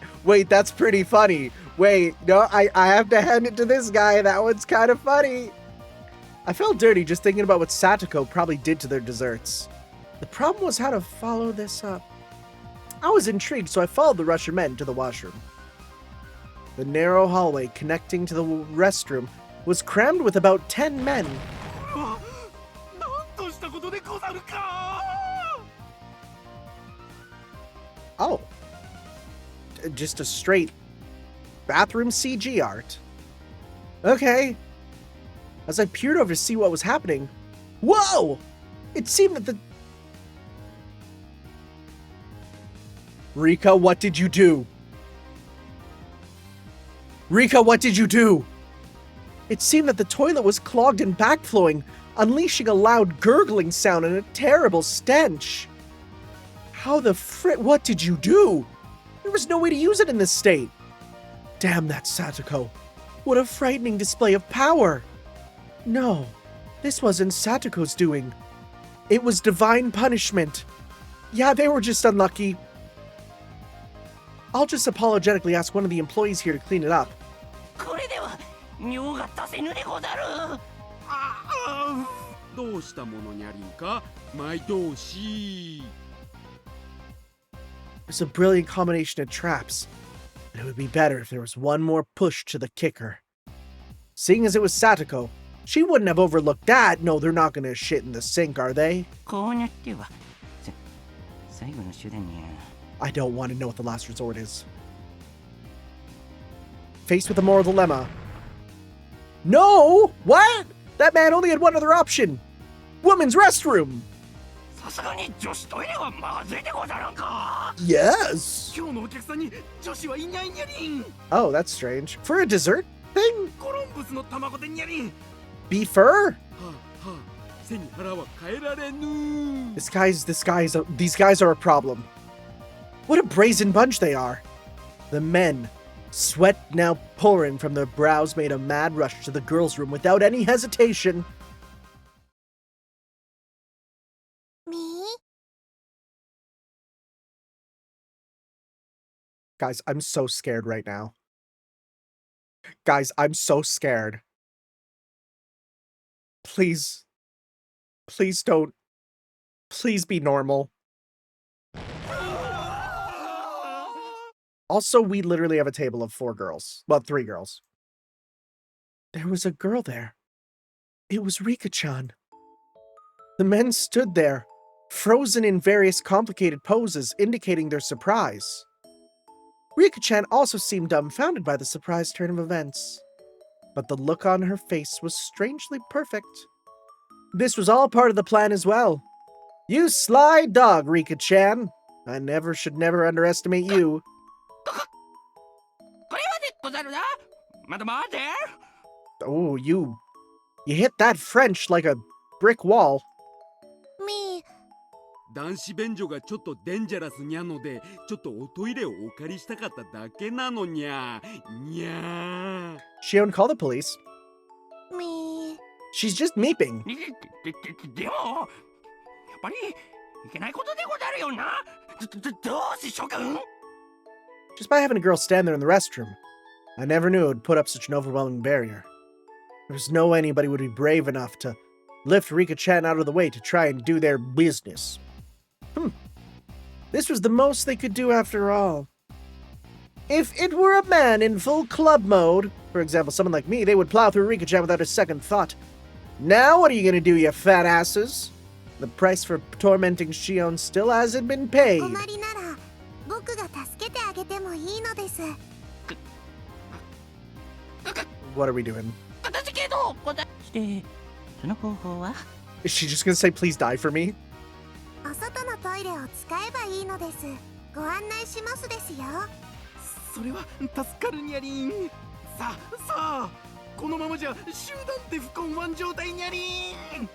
that's pretty funny. Wait, no, I have to hand it to this guy. That one's kind of funny. I felt dirty just thinking about what Satoko probably did to their desserts. The problem was how to follow this up. I was intrigued, so I followed the Russian men to the washroom. The narrow hallway connecting to the restroom was crammed with about 10 men. Oh. Just a straight bathroom CG art. Okay. As I peered over to see what was happening, whoa! It seemed that the... Rika, what did you do? Rika, what did you do? It seemed that the toilet was clogged and backflowing, unleashing a loud gurgling sound and a terrible stench. How the frick? What did you do? There was no way to use it in this state. Damn that Satoko. What a frightening display of power. No, this wasn't Satoko's doing. It was divine punishment. Yeah, they were just unlucky. I'll just apologetically ask one of the employees here to clean it up. どうしたものにゃりんか毎同士。 It's a brilliant combination of traps, but it would be better if there was one more push to the kicker. Seeing as it was Satoko, she wouldn't have overlooked that. No, they're not gonna shit in the sink, are they? こうにゃっては最後の手段にゃ。 I don't want to know what the last resort is. Faced with a moral dilemma. No! What? That man only had one other option. Women's restroom. さすがに女子トイレはまずいでござらんか。 Yes. 今日のお客さんに女子はいないにゃりん。 Oh, that's strange. For a dessert thing? コロンブスの卵でにゃりん。 Beef fur? はあはあ、背に腹は変えられぬ。 These guys are a problem. What a brazen bunch they are. The men, sweat now pouring from their brows, made a mad rush to the girls' room without any hesitation. Me? Guys, I'm so scared right now. Guys, I'm so scared. Please. Please don't. Please be normal. Also, we literally have a table of 4 girls. Well, 3 girls. There was a girl there. It was Rika-chan. The men stood there, frozen in various complicated poses, indicating their surprise. Rika-chan also seemed dumbfounded by the surprise turn of events. But the look on her face was strangely perfect. This was all part of the plan as well. You sly dog, Rika-chan. I should never underestimate you. これはでござるな。まだ待て。 Oh, you hit that French like a brick wall. Me? 男子便所がちょっとデンジャラスにゃので、ちょっとおトイレをお借りしたかっただけなのにゃ。にゃ。 Shion, call the police. Me? She's just meeping. でもやっぱりいけないことでござるよな。どうし諸君。 Just by having a girl stand there in the restroom. I never knew it would put up such an overwhelming barrier. There was no way anybody would be brave enough to lift Rika-chan out of the way to try and do their business. This was the most they could do after all. If it were a man in full club mode, for example, someone like me, they would plow through Rika-chan without a second thought. Now what are you gonna do, you fat asses? The price for tormenting Shion still hasn't been paid. お困りなら僕が助けてあげてもいいのです。 What are we doing? 片付けのござしてその方法は Is she just gonna say, please die for me? お外のトイレを使えばいいのです。ご案内しますですよ。それは助かるにゃりん。さあこのままじゃ集団で不根腕状態にゃりん。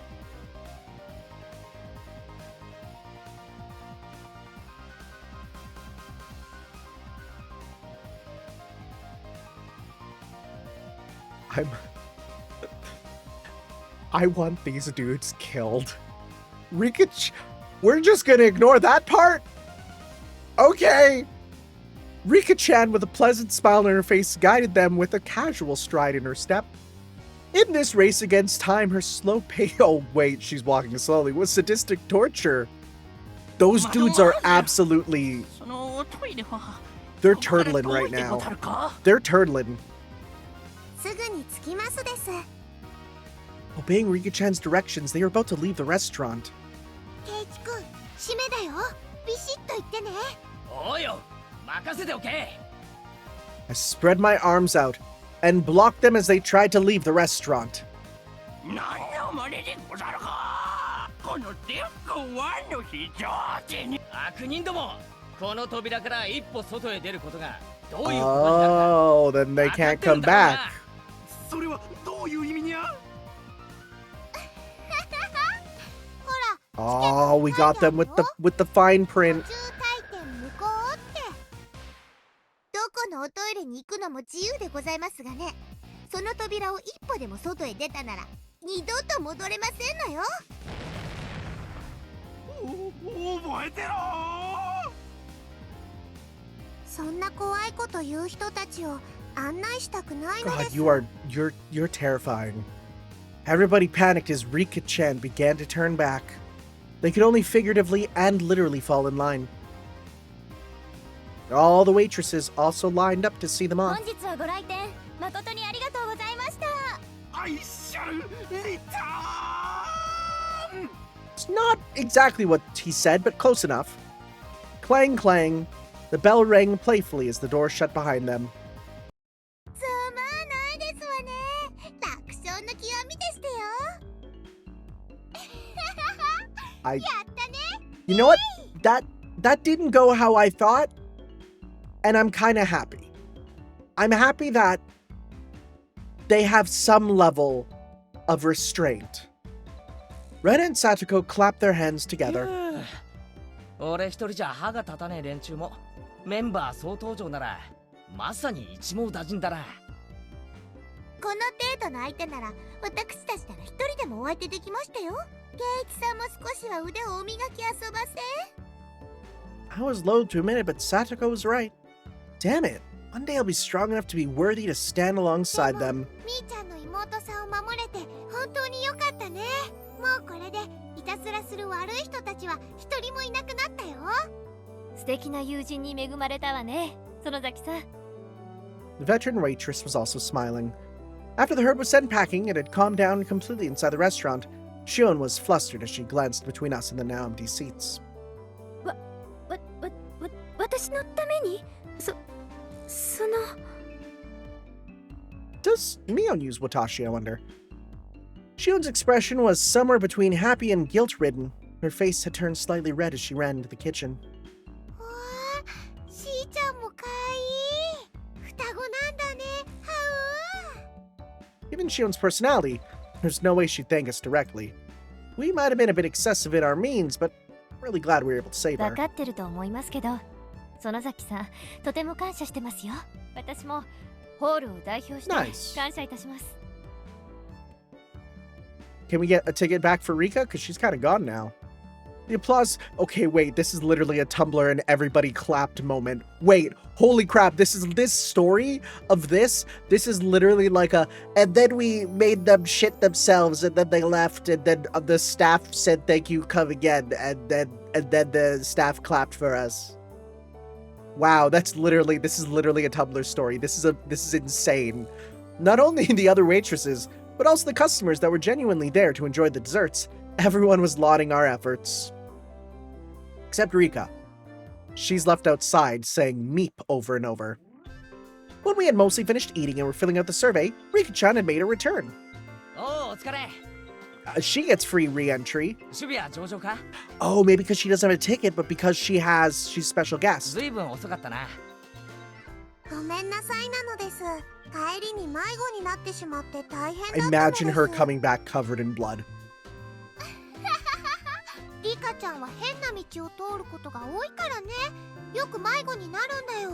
I want these dudes killed. We're just gonna ignore that part? Okay. Rika-chan, with a pleasant smile on her face, guided them with a casual stride in her step. In this race against time, her slow pace— oh wait, she's walking slowly— was sadistic torture. Those dudes are absolutely— そのトイレは they're turtling right now. They're turtling. すぐに着きますです。 Obeying Rika-chan's directions, they are about to leave the restaurant. ケイチ君、締めだよ。ビシッと言ってね。おうよ、任せておけ。 I spread my arms out and blocked them as they tried to leave the restaurant. 何の真似でござるか。このデッコ1の非常時に悪人ども、この扉から一歩外へ出ることがどういうことになるか。 Oh, then they can't come back. それはどういう意味にゃ。 Oh, we got them with the fine print. 途中退店無効って。どこのおトイレに行くのも自由でございますがね。その扉を一歩でも外へ出たなら二度と戻れませんのよ。覚えてろ。そんな怖いこと言う人たちを案内したくないので God, す。 you're terrifying. Everybody panicked as Rika-chan began to turn back. They could only figuratively and literally fall in line. All the waitresses also lined up to see them off. 本日はご来店誠にありがとうございました。I shall return! It's not exactly what he said, but close enough. Clang, clang. The bell rang playfully as the door shut behind them. すまないですわね。楽勝の極みでしたよ。 I, やったね。 you know what? That didn't go how I thought, and I'm kind of happy. I'm happy that they have some level of restraint. Ren and Satoko clapped their hands together. 俺一人じゃ歯が立たねえ連中もメンバー総登場ならまさに一網打尽だな。この程度の相手なら私たちなら一人でもお相手できましたよ。圭一さんも少しは腕をお磨き遊ばせ。 I was loath to admit it, but Satoko was right. Damn it. One day I'll be strong enough to be worthy to stand alongside them. みーちゃんの妹さんを守れて本当に良かったね。もうこれでいたずらする悪い人たちは一人もいなくなったよ。素敵な友人に恵まれたわね、園崎さん。 The veteran waitress was also smiling. After the herd was sent packing, it had calmed down completely inside the restaurant. Shion was flustered as she glanced between us and the now empty seats. 私のためにその Does Mion use Watashi, I wonder? Shion's expression was somewhere between happy and guilt-ridden. Her face had turned slightly red as she ran into the kitchen. わあ、しーちゃんもかわいい。双子なんだね。はう。 Given Shion's personality, there's no way she'd thank us directly. We might have been a bit excessive in our means, but I'm really glad we were able to save 分 her. かってると思いますけど、園崎さん、とても感謝してますよ。私もホールを代表して Nice. 感謝いたします。 Can we get a ticket back for Rika? Because she's kind of gone now. The applause. Okay, wait. This is literally a Tumblr and everybody clapped moment. Wait, holy crap. This story of this. This is literally like a. And then we made them shit themselves, and then they left, and then the staff said thank you, come again, and then the staff clapped for us. Wow, this is literally a Tumblr story. This is insane. Not only the other waitresses, but also the customers that were genuinely there to enjoy the desserts. Everyone was lauding our efforts. Except Rika. She's left outside saying meep over and over. When we had mostly finished eating and were filling out the survey, Rika-chan had made a return. おお、お疲れ。 She gets free re-entry. 守備は上々か？ Oh, maybe because she doesn't have a ticket, but because she's special guest. ずいぶん遅かったな。ごめんなさいなのです。帰りに迷子になってしまって大変だったの Imagine です。 her coming back covered in blood. リカちゃんは変な道を通ることが多いからね。よく迷子になるんだよ。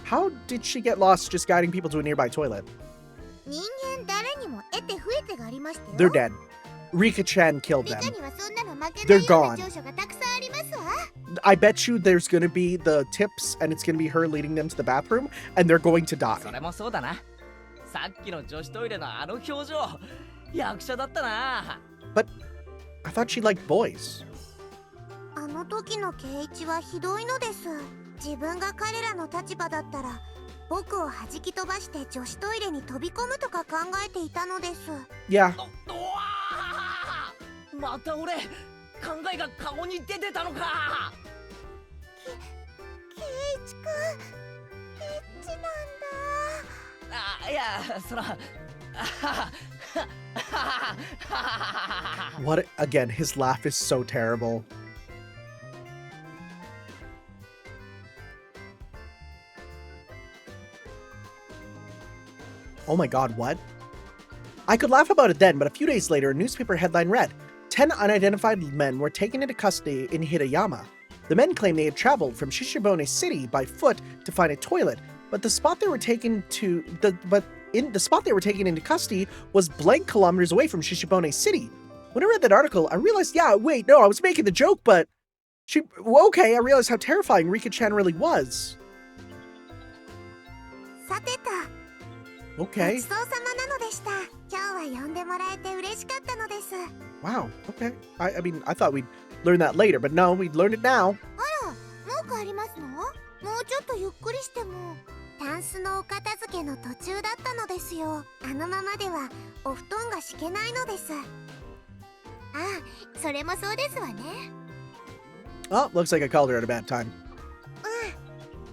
How did she get lost just guiding people to a nearby toilet? 人間誰にも得て増えてがありましたよ。 They're dead. Rika-chan killed リ them. カにはそんなの負け They're ないよう gone. な長所がたくさんありますわ。 I bet you there's gonna be the tips and it's gonna be her leading them to the bathroom and they're going to die. それもそうだな。さっきの女子トイレのあの表情、役者だったな。But I thought she liked boys. あの時の圭一はひどいのです。自分が彼らの立場だったら僕を弾き飛ばして女子トイレに飛び込むとか考えていたのです。 Yeah. また俺、考えが顔に出てたのか。圭一くん、エッチなんだ。あ、いや、そら。What again, his laugh is so terrible. Oh my god, what? I could laugh about it then, but a few days later, a newspaper headline read, 10 unidentified men were taken into custody in Hirayama. The men claimed they had traveled from Shishibone City by foot to find a toilet, but the spot they were taken into custody was blank kilometers away from Shishibone City. When I read that article, I realized, I was making the joke, but I realized how terrifying Rika-chan really was. さてと、 Okay. ごちそうさまなのでした。今日は呼んでもらえて嬉しかったのです。 Wow, okay. I mean, I thought we'd learn that later, but no, we'd learn it now. あら、もう帰りますの？もうちょっとゆっくりしても。タンスのお片付けの途中だったのですよ。あのままではお布団が敷けないのです。ああ、それもそうですわね。 Oh, looks like I called her at a bad time.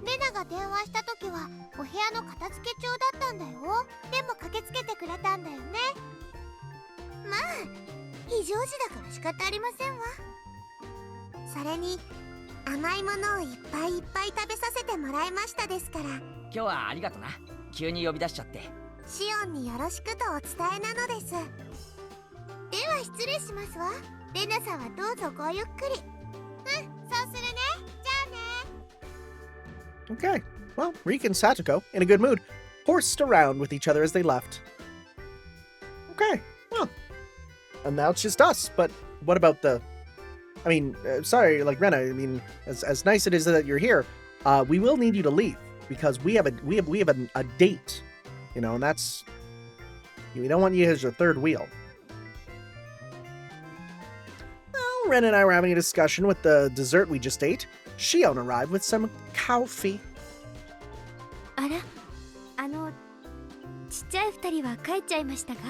レナが電話した時はお部屋の片付け中だったんだよ。でも駆けつけてくれたんだよね。まあ非常時だから仕方ありませんわ。それに甘いものをいっぱいいっぱい食べさせてもらいましたですから。今日はありがとな。急に呼び出しちゃって。シオンによろしくとお伝えなのです。では失礼しますわ。レナさんはどうぞごゆっくり。そうするね。じゃあね。 Okay. Well, Rika and Satoko, in a good mood, horsed around with each other as they left. Okay. Well, and now it's just us. But what about the... I mean, sorry, like Rena. I mean, as nice it is that you're here, we will need you to leave because we have a date, you know, and that's we don't want you as your third wheel. Well, Ren and I were having a discussion with the dessert we just ate. Shion arrived with some coffee. あら、ちっちゃい二人は帰っちゃいましたか？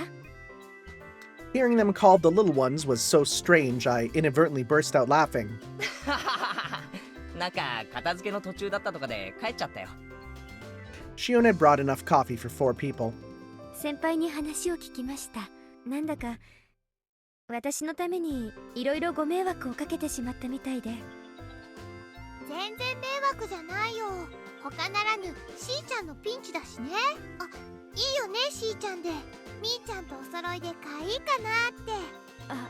Hearing them called the little ones was so strange, I inadvertently burst out laughing. なんか片付けの途中だったとかで帰っちゃったよ。Shion had brought enough coffee for 4 people. 先輩に話を聞きました。なんだか私のためにいろいろご迷惑をかけてしまったみたいで。全然迷惑じゃないよ。他ならぬしーちゃんのピンチだしね。あ、いいよねしーちゃんで。みーちゃんとお揃いで可愛いかなって。あ、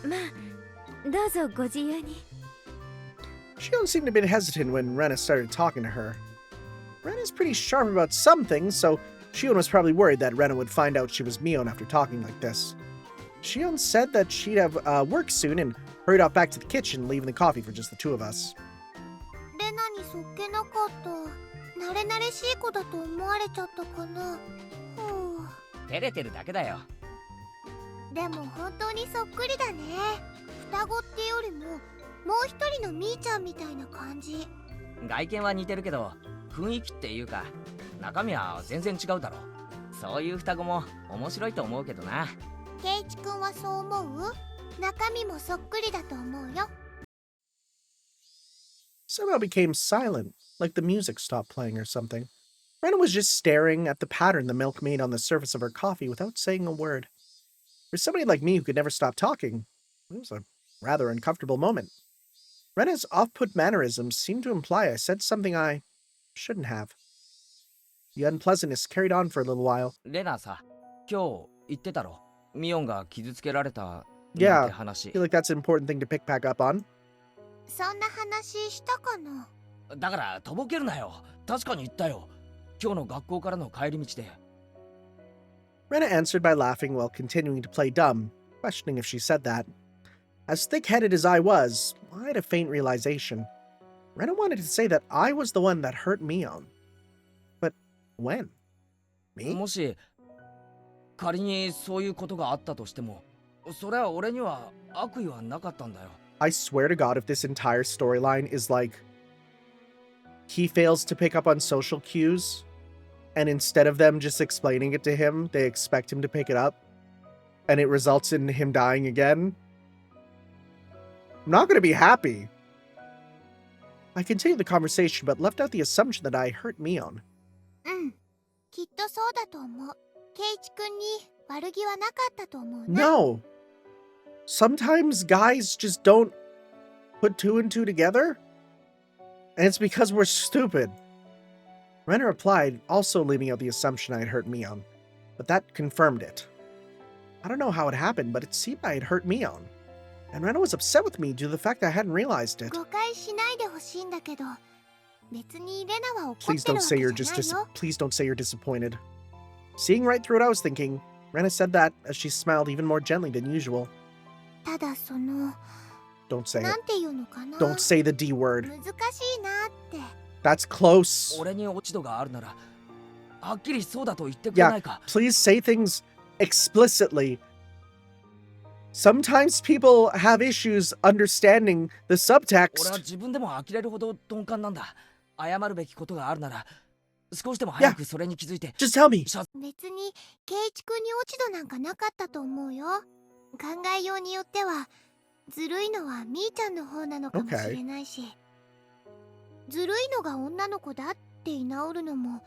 まあどうぞご自由に。Shion seemed a bit hesitant when Rena started talking to her. Rena's pretty sharp about some things, so Shion was probably worried that Rena would find out she was Mion after talking like this. Shion said that she'd have work soon and hurried off back to the kitchen, leaving the coffee for just the two of us. レナにそっけなかった。慣れ慣れしい子だと思われちゃったかな。照れてるだけだよ。でも本当にそっくりだね。双子ってよりももう一人のみーちゃんみたいな感じ。外見は似てるけど雰囲気っていうか中身は全然違うだろ。そういう双子も面白いと思うけどな。ケイチ君はそう思う？中身もそっくりだと思うよ。Somehow became silent, like the music stopped playing or something. Rena was just staring at the pattern the milk made on the surface of her coffee without saying a word. For somebody like me who could never stop talking, it was a rather uncomfortable moment. Rena's off-put mannerisms seemed to imply I said something I shouldn't have. The unpleasantness carried on for a little while. レナさ、今日言ってたろ。ミオンが傷つけられたなんて Yeah, I 話。feel like that's an important thing to pick back up on. そんな話したかな。だからとぼけるなよ。確かに言ったよ。今日の学校からの帰り道で。Rena answered by laughing while continuing to play dumb, questioning if she said that. As thick-headed as I was, I had a faint realization. Rena wanted to say that I was the one that hurt Mion. But when? Me? もし仮にそういうことがあったとしても、それは俺には悪意はなかったんだよ。I swear to God, if this entire storyline is like he fails to pick up on social cues, and instead of them just explaining it to him, they expect him to pick it up, and it results in him dying again, I'm not going to be happy. I continued the conversation, but left out the assumption that I hurt Mion. きっとそうだと思う。ケイチ君に悪気はなかったと思うな。 No. Sometimes guys just don't put two and two together, and it's because we're stupid. Rena replied, also leaving out the assumption I had hurt Mion, but that confirmed it. I don't know how it happened, but it seemed I had hurt Mion, and Rena was upset with me due to the fact that I hadn't realized it. 誤解しないでほしいんだけど、別にレナは怒っ Please てる don't わ say け you're じゃ just ないよ。 please don't say you're disappointed. Seeing right through what I was thinking, Rena said that as she smiled even more gently than usual. ただその、 Don't say it. なんていうのかな。 Don't say the D word. 難しいなって。 That's close. 俺に落ち度があるなら、はっきりそうだと言ってくれな Yeah, いか。 please say things explicitly. Sometimes people have issues understanding the 俺は subtext. 自分でも呆れるほど鈍感なんだ。謝るべきことがあるなら少しでも早くそれに気づいて。 Just tell me. 別に圭一君に落ち度なんかなかったと思うよ。考えようによってはずるいのはみーちゃんの方なのかもしれないし、ずるいのが女の子だって居直るのも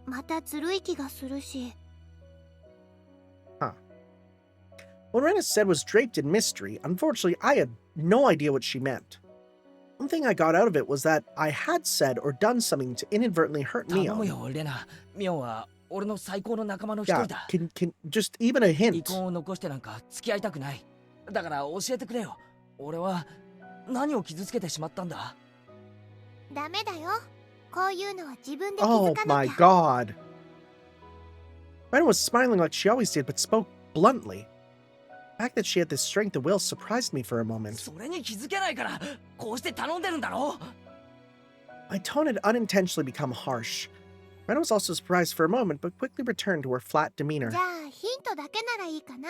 またずるい気がするし。 What Rena said was draped in mystery. Unfortunately, I had no idea what she meant. One thing I got out of it was that I had said or done something to inadvertently hurt 頼む Mio. よレナ。ミオは俺の最高の仲間の一 Yeah, 人だ。 can just even a 遺 hint. 恨を残してなんか付き合いたくない。だから教えてくれよ。俺は何を傷つけてしまったんだ。ダメだよ。こういうのは自分で気 Oh づかな my きゃ。 god. Rena was smiling like she always did, but spoke bluntly. The fact that she had this strength of will surprised me for a moment. それに気づけないからこうして頼んでるんだろ。 My tone had unintentionally become harsh. Rena was also surprised for a moment, but quickly returned to her flat demeanor. じゃあヒントだけならいいかな。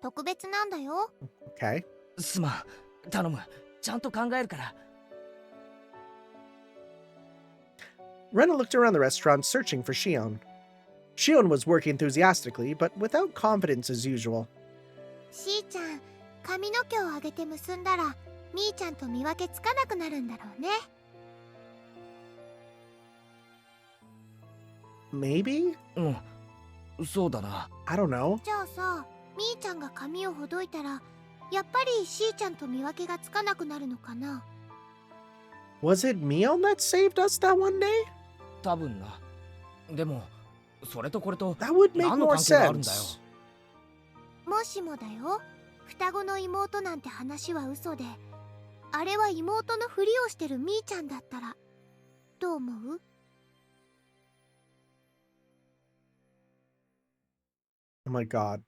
特別なんだよ。 Okay. すまん。頼む。ちゃんと考えるから。 Rena looked around the restaurant, searching for Shion. Shion was working enthusiastically, but without confidence as usual. しーちゃん、髪の毛を上げて結んだらみーちゃんと見分けつかなくなるんだろうね。 Maybe? うん、そうだな。 I don't know. じゃあさ、みーちゃんが髪をほどいたらやっぱりしーちゃんと見分けがつかなくなるのかな。 Was it Mion that saved us that one day? 多分な。でもそれとこれと That would make 何の more 関係があるんだよ。 sense. もしもだよ、双子の妹なんて話は嘘で、あれは妹のふりをしてるみーちゃんだったらどう思う？ Oh my god.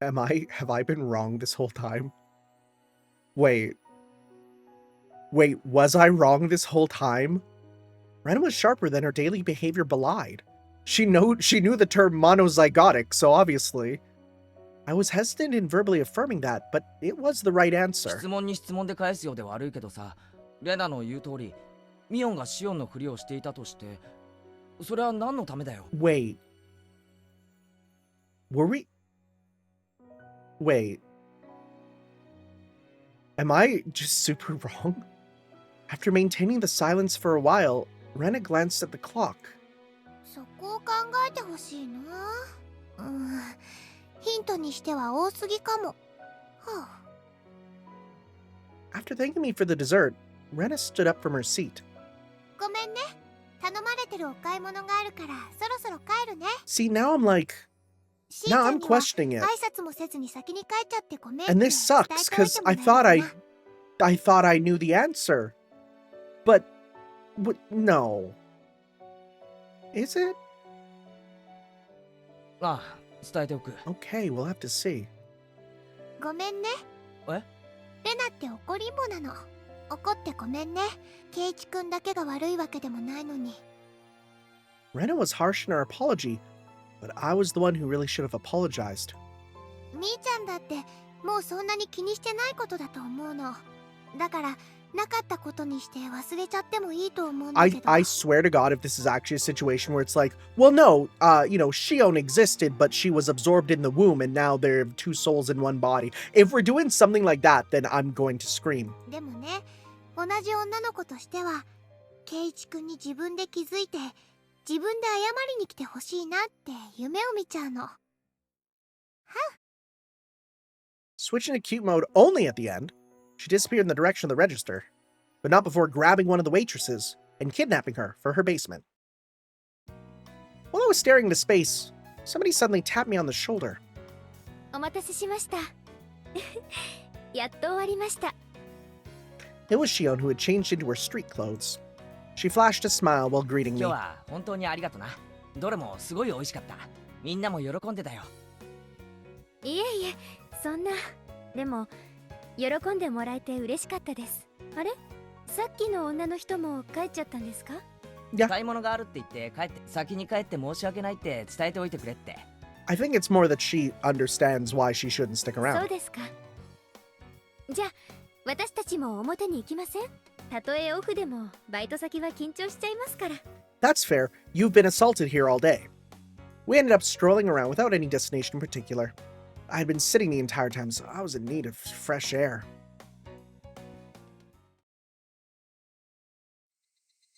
Have I been wrong this whole time? Wait, was I wrong this whole time? Rena was sharper than her daily behavior belied. She knew the term monozygotic, so obviously. I was hesitant in verbally affirming that, but it was the right answer. 質問に質問で返すようで悪いけどさ、レナの言う通り、ミオンがシオンのふりをしていたとして、それは何のためだよ。 Wait. Wait. Am I just super wrong? After maintaining the silence for a while, Rena glanced at the clock. そこを考えてほしいな。ヒントにしては多すぎかも。はあ、 After thanking me for the dessert, Rena stood up from her seat. ごめんね。頼まれてるお買い物があるからそろそろ帰るね。 See, now I'm like, しーちゃ now ん I'm には questioning it. 挨拶もせずに先に帰っちゃってごめんって And 伝え this ておい sucks て because も I ら thought えるかな。 I thought I knew the answer. But no. Is it? ああ、伝えておく。 Okay, we'll have to see. ごめんね。え？レナって怒りんぼなの。怒ってごめんね。ケイチくんだけが悪いわけでもないのに。 Rena was harsh in her apology, but I was the one who really should have apologized. みーちゃんだってもうそんなに気にしてないことだと思うの。だからなかったことにして忘れちゃってもいいと思うんだけど。 I swear to God, if this is actually a situation where it's like, well, no, Shion existed, but she was absorbed in the womb, and now there are two souls in one body. If we're doing something like that, then I'm going to scream. でもね、同じ女の子としては、ケイチくんに自分で気づいて、自分で謝りに来てほしいなって夢を見ちゃうの。Switching to cute mode only at the end, she disappeared in the direction of the register, but not before grabbing one of the waitresses and kidnapping her for her basement. While I was staring into space, somebody suddenly tapped me on the shoulder. お待たせしました。やっと終わりました。 It was Shion who had changed into her street clothes. She flashed a smile while greeting 今 me. 日は本当にありがとな。どれもすごい美味しかった。みんなも喜んでたよ。いえいえ、そんな。でも喜んでもらえて嬉しかったです。あれ、さっきの女の人も帰っちゃったんですか？いや買い物があるって言って先に帰って申し訳ないって伝えておいてくれって。I think it's more that she understands why she shouldn't stick そう around. ですか。じゃあ私たちも表に行きません？たとえオフでもバイト先は緊張しちゃいますから。 That's fair. You've been assaulted here all day. We ended up strolling around without any destination in particular. I had been sitting the entire time, so I was in need of fresh air.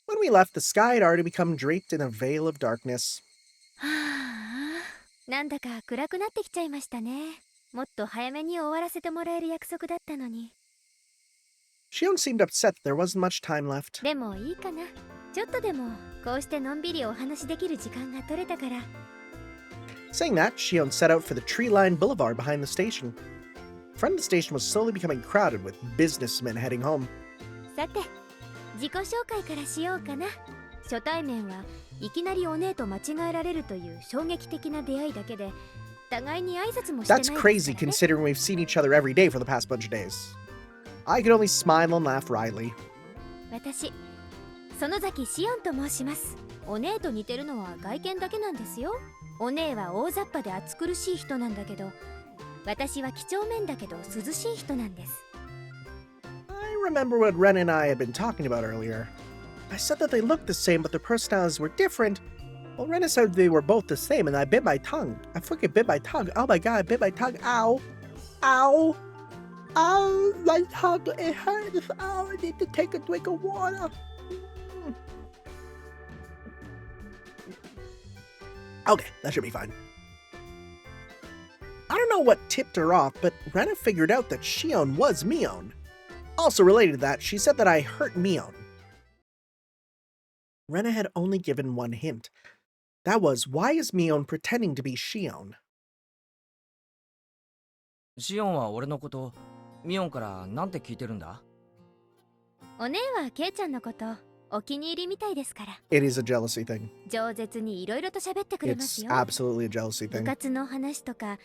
When we left, the sky had already become draped in a veil of darkness. はあ、なんだか暗くなってきちゃいましたね。もっと早めに終わらせてもらえる約束だったのに。 Shion seemed upset that there wasn't much time left. でもいいかな。ちょっとでもこうしてのんびりお話できる時間が取れたから。 Saying that, Shion set out for the tree-lined boulevard behind the station. The front of the station was slowly becoming crowded with businessmen heading home. さて、自己紹介からしようかな。初対面はいきなりお姉と間違えられるという衝撃的な出会いだけで、互いに挨拶もしてない That's です crazy からね。 considering we've seen each other every day for the past bunch of days. I could only smile and laugh wryly. 私、園崎シオンと申します。お姉と似てるのは外見だけなんですよ。お姉は大雑把で暑苦しい人なんだけど、私は几帳面だけど涼しい人なんです。 I remember what Ren and I had been talking about earlier. I said that they looked the same, but their personalities were different. Well, Ren said they were both the same, and I bit my tongue. I freaking bit my tongue. Oh my god, I bit my tongue. Ow. Ow. Ow, my tongue. It hurts. Ow, I need to take a drink of water. Okay, that should be fine. I don't know what tipped her off, but Rena figured out that Shion was Mion. Also related to that, she said that I hurt Mion. Rena had only given one hint. That was, why is Mion pretending to be Shion? シオンは俺のことミオンからなんて聞いてるんだ？お姉はケイちゃんのことお気に入りみたいですから。 It is a jealousy thing. 饒舌にいろいろと喋ってくれます It's よ。 absolutely a jealousy 部 thing. 活の話とか、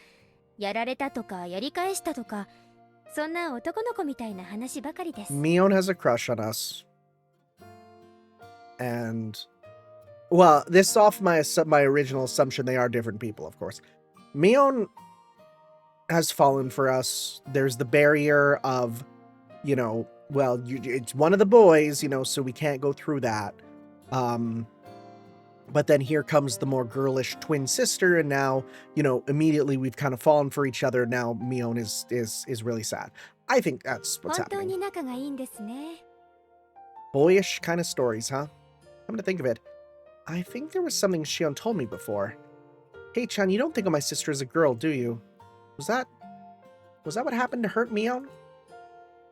やられたとかやり返したとか、そんな男の子みたいな話ばかりです。 Mion has a crush on us. And, well, this is off my original assumption they are different people, of course. Mion has fallen for us. There's the barrier of, you know, well, it's one of the boys, you know, so we can't go through that. But then here comes the more girlish twin sister, and now, you know, immediately we've kind of fallen for each other. Now Mion is really sad. I think that's what's 本当 happening. に仲がいいんですね。 Boyish kind of stories, huh? I'm gonna think of it. I think there was something Shion told me before. Hey, Chan, you don't think of my sister as a girl, do you? Was that what happened to hurt Mion?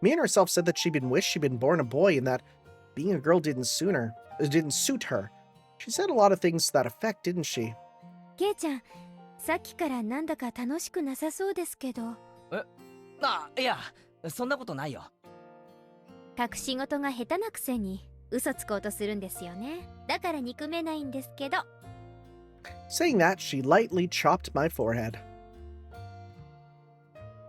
Mion herself said that she'd been born a boy and that being a girl didn't suit her. She said a lot of things to that effect, didn't she? ケイちゃん、さっきからなんだか楽しくなさそうですけど。いや、そんなことないよ。隠し事が下手なくせに嘘つこうとするんですよね。だから憎めないんですけど。 Saying that, she lightly chopped my forehead.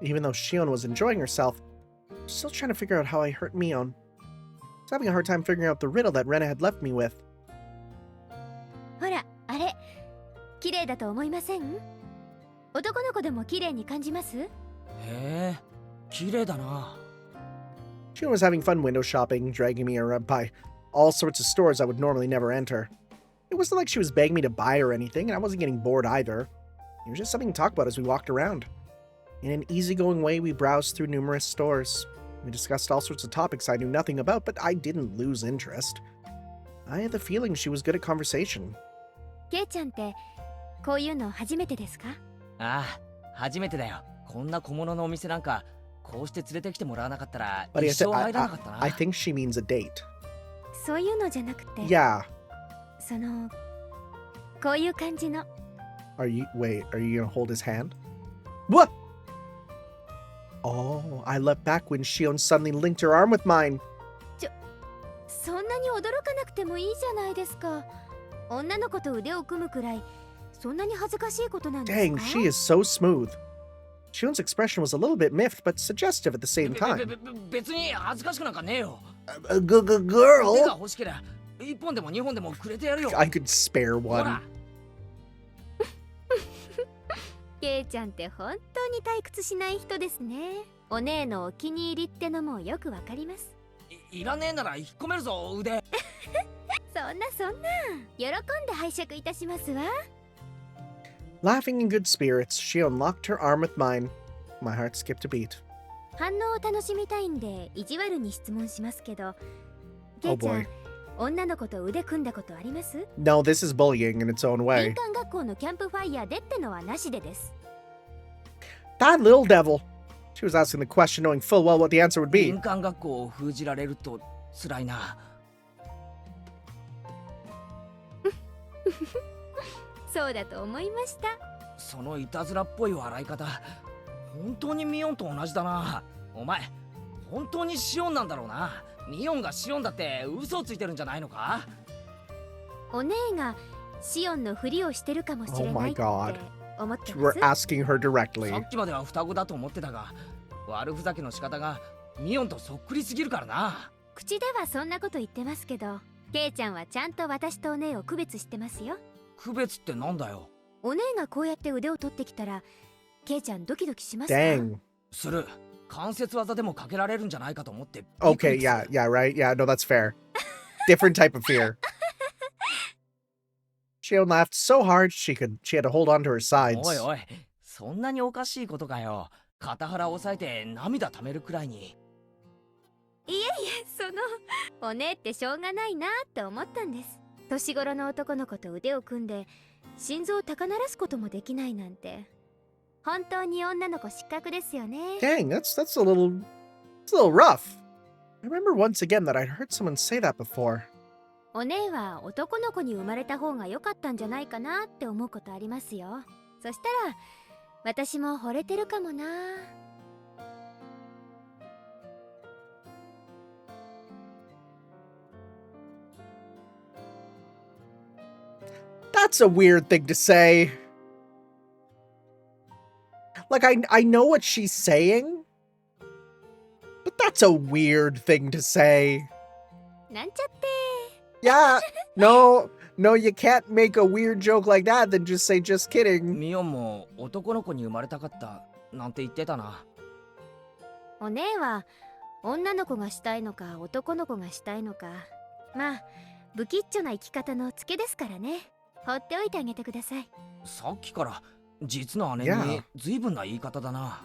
Even though Shion was enjoying herself, I'm still trying to figure out how I hurt Mion. I was having a hard time figuring out the riddle that Rena had left me with. ほら、あれ、綺麗だと思いません？男の子でも綺麗に感じます？へえ、綺麗だな。Shion was having fun window shopping, dragging me around by all sorts of stores I would normally never enter. It wasn't like she was begging me to buy or anything, and I wasn't getting bored either. It was just something to talk about as we walked around. In an easygoing way, we browsed through numerous stores. We discussed all sorts of topics I knew nothing about, but I didn't lose interest. I had the feeling she was good at conversation. ケイちゃんってこういうの初めてですか？ああ、初めてだよ。こんな小物のお店なんか、こうして連れてきてもらわなかったら But 一生入らなかったな。I think she means a date. そういうのじゃなくて、 Yeah. そのこういう感じの。 Are you gonna hold his hand? What? Oh, I leapt back when Shion suddenly linked her arm with mine. そんなに驚かなくてもいいじゃないですか。女の子と腕を組むくらい、そんなに恥ずかしいことなんですか？ Dang, she is so smooth. Shion's expression was a little bit miffed, but suggestive at the same time. 別に恥ずかしくなんかねえよ。Girl? 手が欲しけりゃ、1本でも2本でもくれてやるよ。 I could spare ほ one. ら。ケイちゃんって本当に退屈しない人ですね。お姉のお気に入りってのもよくわかります。いらねえなら引っ込めるぞ腕。そんな喜んで拝借いたしますわ。Laughing in good spirits, Shion locked her arm with mine. My heart skipped a beat. 反応を楽しみたいんで意地悪に質問しますけど、ケイちゃん、boy. 女の子と腕組んだことあります？ No, this is bullying in its own 林 way. 間学校のキャンプファイヤーでってのはなしでです。That little devil. She was asking the question knowing full well what the answer would be. 林間学校を封じられると辛いな。そうだと思いました。そのいたずらっぽい笑い方、本当にミオンと同じだな。お前本当にシオンなんだろうな。ミオンがシオンだって嘘をついてるんじゃないのか？お姉がシオンのふりをしてるかもしれ Oh な my いって God. 思ってま We're す。 asking her さ directly. っきまでは双子だと思ってたが、悪ふざけの仕方がミオンとそっくりすぎるからな。口ではそんなこと言ってますけど、ケイちゃんはちゃんと私とお姉を区別してますよ。区別ってなんだよ。お姉がこうやって腕を取ってきたら、ケイちゃんドキドキしますか？ Dang. する。関節技でもかけられるんじゃないかと思って。 Okay, yeah, right. Yeah, no, that's fair. Different type of fear. Shion laughed so hard she had to hold on to her sides. おいおい、そんなにおかしいことかよ。肩腹を押さえて涙溜めるくらいに。いえいえ、お姉ってしょうがないなって思ったんです。年頃の男の子と腕を組んで心臓を高鳴らすこともできないなんて、本当に女の子失格ですよね。 Dang, that's a little rough. I remember once again that I'd heard someone say that before. お姉は男の子に生まれた方が良かったんじゃないかなって思うことありますよ。そしたら私も惚れてるかもな。That's a weird thing to say. Like, I know what she's saying, but that's a weird thing to say. なんちゃって。 Yeah, no, you can't make a weird joke like that, then just say just kidding. ミオンも男の子に生まれたかったなんて言ってたな。お姉は女の子がしたいのか男の子がしたいのか、まあ不吉祥な生き方のツケですからね。放っておいてあげてください。さっきから実の姉 Yeah. に随分な言い方だな。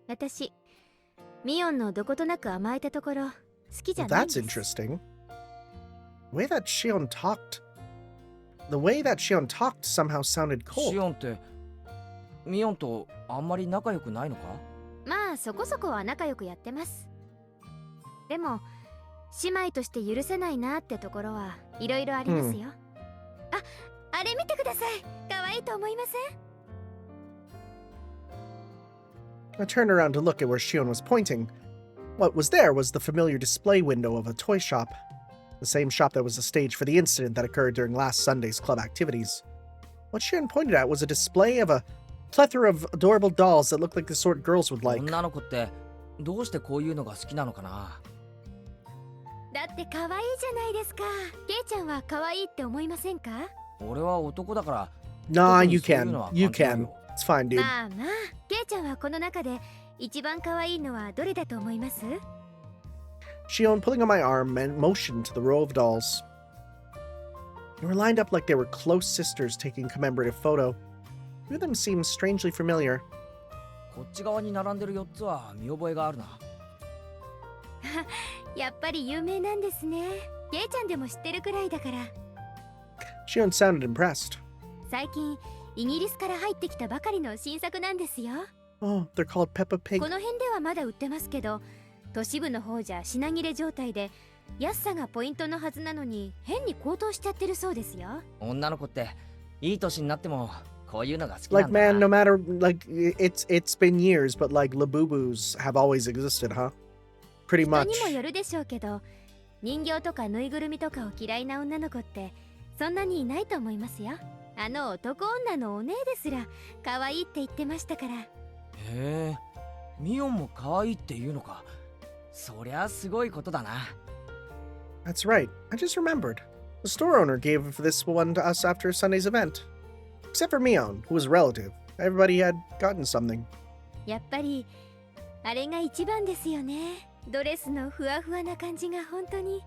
私ミオンのどことなく甘えたところ好きじゃ Well, ないん that's です。 interesting. The way that Shion talked somehow sounded シ cold. オンってミオンとあんまり仲良くないのか？まあそこそこは仲良くやってます。でも姉妹として許せないなってところはいろいろありますよ。あれ見てください。可愛いと思いません？ I turned around to look at where Shion was pointing. What was there was the familiar display window of a toy shop. The same shop that was the stage for the incident that occurred during last Sunday's club activities. What Shion pointed at was a display of a plethora of adorable dolls that looked like the sort girls would like. 女の子ってどうしてこういうのが好きなのかな？だって可愛いじゃないですか。ケイちゃんは可愛いって思いませんか？俺は男だから。 Nah, you 特にそういう can. のは You 関係ない can. よ。 It's fine, dude. まあまあ、ケイちゃんはこの中で一番可愛いのはどれだと思います？ Shion, pulling on my arm, and motioned to the row of dolls. They were lined up like they were close sisters taking a commemorative photo. Few of them seemed strangely familiar. こっち側に並んでる4つは見覚えがあるな。やっぱり有名なんですね。ケイちゃんでも知ってるくらいだから。 Shion sounded impressed. 最近イギリスから入ってきたばかりの新作なんですよ。 Oh, they're called Peppa Pig. この辺ではまだ売ってますけど、都市部の方じゃ品切れ状態で安さがポイントのはずなのに変に高騰しちゃってるそうですよ。女の子っていい年になってもこういうのが好きな Like, んだ man, な。 no matter, like, it's been years, but like, Labubus have always existed, huh? Pretty 人 much. にもよるでしょうけど、人形とかぬいぐるみとかを嫌いな女の子ってそんなにいないと思いますよ。あの男女のお姉ですら可愛いって言ってましたから。へえ、ミオンも可愛いって言うのか。そりゃすごいことだな。 That's right. I just remembered. The store owner gave this one to us after Sunday's event. Except for Mion, who was a relative. Everybody had gotten something. やっぱりあれが一番ですよね。ドレスのふわふわな感じが本当に。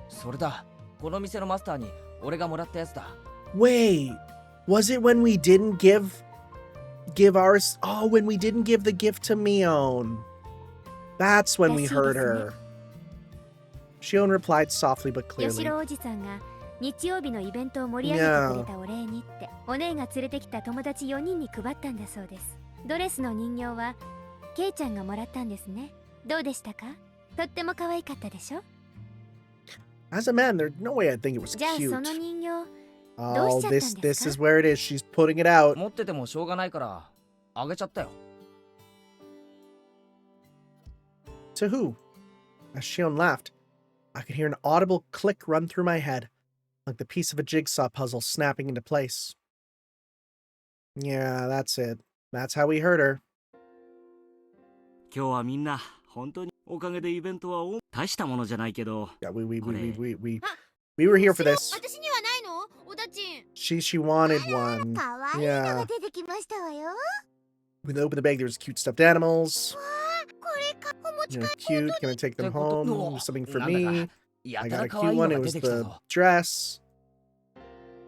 それだ。この店のマスターに俺がもらったやつだ。Wait, was it when we didn't give ours? Oh, when we didn't give the gift to Mion. That's when we heard her. Shion replied softly but ヤ clearly. シロおじさんが日曜日のイベントを盛り上げてくれたお礼にってお姉が連れてきた友達4人に配ったんだそうです。ドレスの人形はケイちゃんがもらったんですね。どうでしたか？とっても可愛かったでしょ？ As a man, there's no way I think it was じゃあ cute. その人形 Oh, どうしちゃったんですか？ this is where it is. She's putting it out. 持っててもしょうがないからあげちゃったよ。To who? As Shion laughed, I could hear an audible click run through my head, like the piece of a jigsaw puzzle snapping into place. Yeah, that's it. That's how we heard her. 今日はみんな本当におかげでイベントは大したものじゃないけど。 Yeah, we were here for this. 私にはないの？おだちん。 She wanted one. かわいいの Yeah. が出てきましたわよ。 When they opened the bag, there was cute stuffed animals. わあ、これかお持ち You 帰 know, り。 cute. Gonna take them ってこと home. Something for なんだ me. かや I た got ら a 可 cute 愛い one. の It が was 出てきた the ぞ。 dress.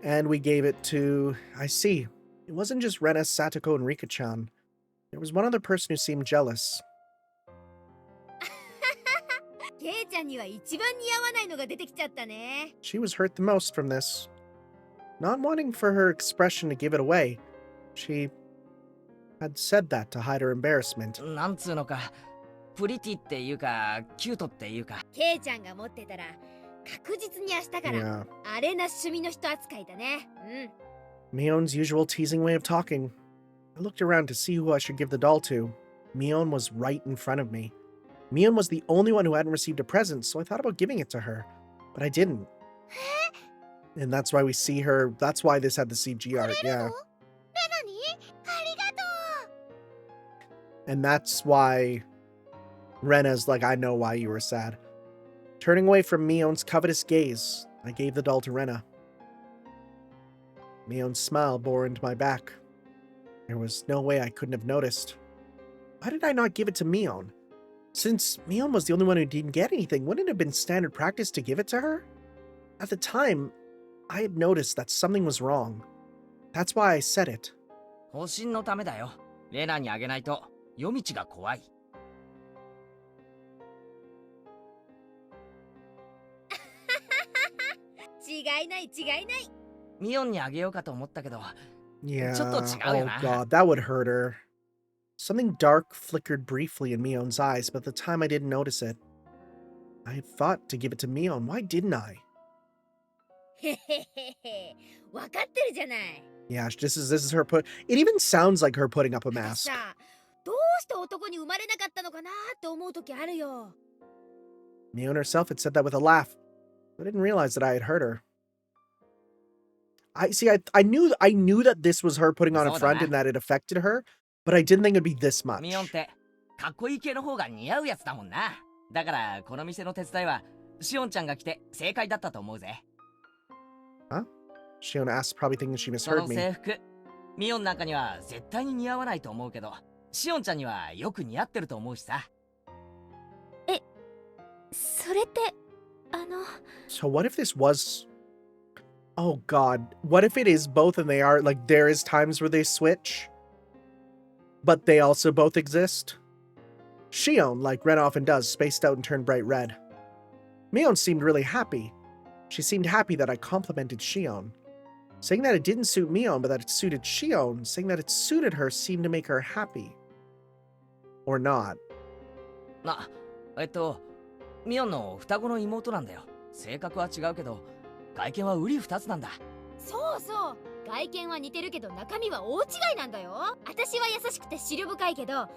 And we gave it to... I see. It wasn't just Rena, Satoko, and Rika-chan. There was one other person who seemed jealous. ケイちゃんには一番似合わないのが出てきちゃったね。 She was hurt the most from this. Not wanting for her expression to give it away, she had said that to hide her embarrassment. なんつうのか、プリティっていうか、キュートっていうか。ケイちゃんが持ってたら確実に明日から Yeah. あれな趣味の人扱いだね。うん。 Mion's usual teasing way of talking. I looked around to see who I should give the doll to. Mion was right in front of me. Mion was the only one who hadn't received a present, so I thought about giving it to her. But I didn't. And that's why we see her. That's why this had the CG art, yeah. レナに？ありがとう。 And that's why Rena's like, I know why you were sad. Turning away from Mion's covetous gaze, I gave the doll to Rena. Mion's smile bore into my back. There was no way I couldn't have noticed. Why did I not give it to Mion? Since Mion was the only one who didn't get anything, wouldn't it have been standard practice to give it to her? At the time, I had noticed that something was wrong. That's why I said it. 保身のためだよ。レナにあげないと夜道が怖い。違いない違いない。ミオンにあげようかと思ったけど、 Yeah. ちょっと違うよな。 Oh god, that would hurt her. Something dark flickered briefly in Mion's eyes, but at the time I didn't notice it. I had thought to give it to Mion. Why didn't I? へへへへ。わかってるじゃない。 Yeah, this is her put. It even sounds like her putting up a 私 mask. さ、どうして男に生まれなかったのかなって思う時あるよ。 Mion herself had said that with a laugh. I didn't realize that I had hurt her. I knew that this was her putting on a front and that it affected her, but I didn't think it'd be this much. ミオンってかっこいい系の方が似合うやつだもんな。だからこの店の手伝いはシオンちゃんが来て正解だったと思うぜ。Huh? Shion asked, probably thinking she その misheard me. 制服、ミオンなんかには絶対に似合わないと思うけど、シオンちゃんにはよく似合ってると思うしさ。それってSo what if this was... Oh god. What if it is both and they are... Like, there is times where they switch, but they also both exist? Shion, like Ren often does, spaced out and turned bright red. Mion seemed really happy. She seemed happy that I complimented Shion. Saying that it didn't suit Mion, but that it suited Shion, saying that it suited her seemed to make her happy. Or not. ミオンの双子の妹なんだよ。性格は違うけど、外見は瓜二つなんだ。そうそう。外見は似てるけど中身は大違いなんだよ。私は優しくて思慮深いけど、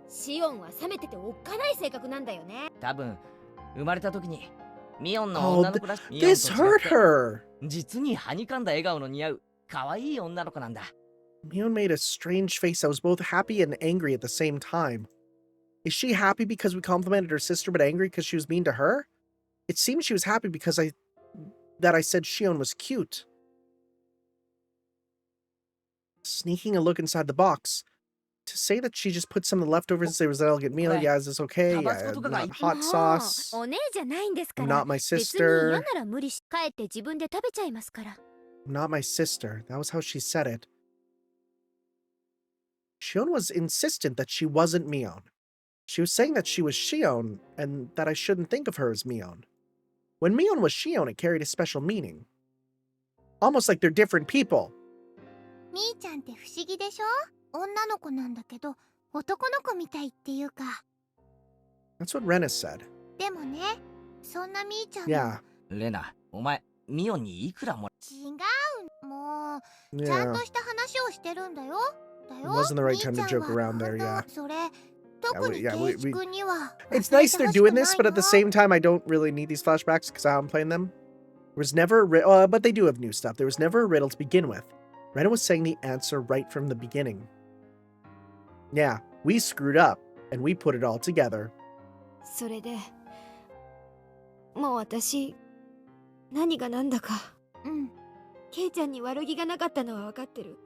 シオンは冷めてておっかない性格なんだよね。多分生まれた時にミオンの Oh, 女の子らしい。 this hurt her! 実にはにかんだ笑顔の似合う可愛い女の子なんだ。Mion made a strange face that was both happy and angry at the same time. Is she happy because we complimented her sister but angry because she was mean to her? It seems she was happy because I said Shion was cute. Sneaking a look inside the box. To say that she just put some of the leftovers and say, was that elegant meal? Yeah, is this okay? Yeah, not hot sauce. お姉じゃないんですか I'm ら not my 別に嫌 sister. なら無理し帰って自分で食べちゃいますから I'm not my sister. That was how she said it. Shion was insistent that she wasn't Mion. She was saying that she was Shion and that I shouldn't think of her as Mion. When Mion was Shion, it carried a special meaning. Almost like they're different people. みーちゃんって不思議でしょ女の子なんだけど男の子みたいっていうか That's what Rena said. でもねそんなみーちゃんも Yeah. レナ、お前ミオンにいくらも違うもうち Yeah. ゃんとした話をしてるんだよ It wasn't the right time to joke around there, yeah. それ特に yeah, ケ we- イチ君には It's nice they're doing this, but at the same time, I don't really need these flashbacks because I haven't played them. There was never but they do have new stuff. There was never a riddle to begin with. Rena was saying the answer right from the beginning. Yeah, we screwed up, and we put it all together. それでもう私何が何だかうんケイちゃんに悪気がなかったのは分かってる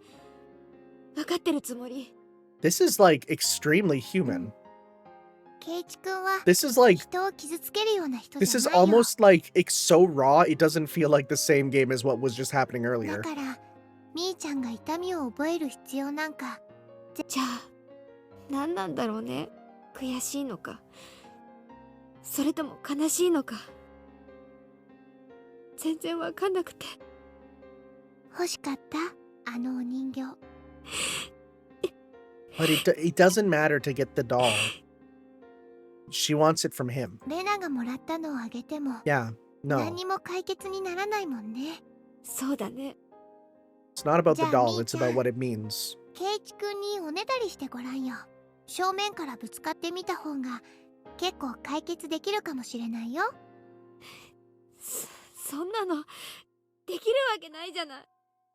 分かってるつもり This is like extremely human. ケイチ君は This is like 人を傷つけるような人じ this ゃ is ないよ almost like it's so raw. It doesn't feel like the same game as what was just happening だ earlier. からみーちゃんが痛みを覚える必要なんかじゃあ何なんだろうね悔しいのかそれとも悲しいのか全然分かんなくて欲しかったあのお人形 But it doesn't matter to get the doll. She wants it from him. レナがもらったのをあげても Yeah, 何 no. にも解決にならないもんねそうだね It's not about the Ja, doll, mi it's about chan. what it means. ケイチ君におねだりしてごらんよ正面からぶつかってみた方が結構解決できるかもしれないよそんなのできるわけないじゃない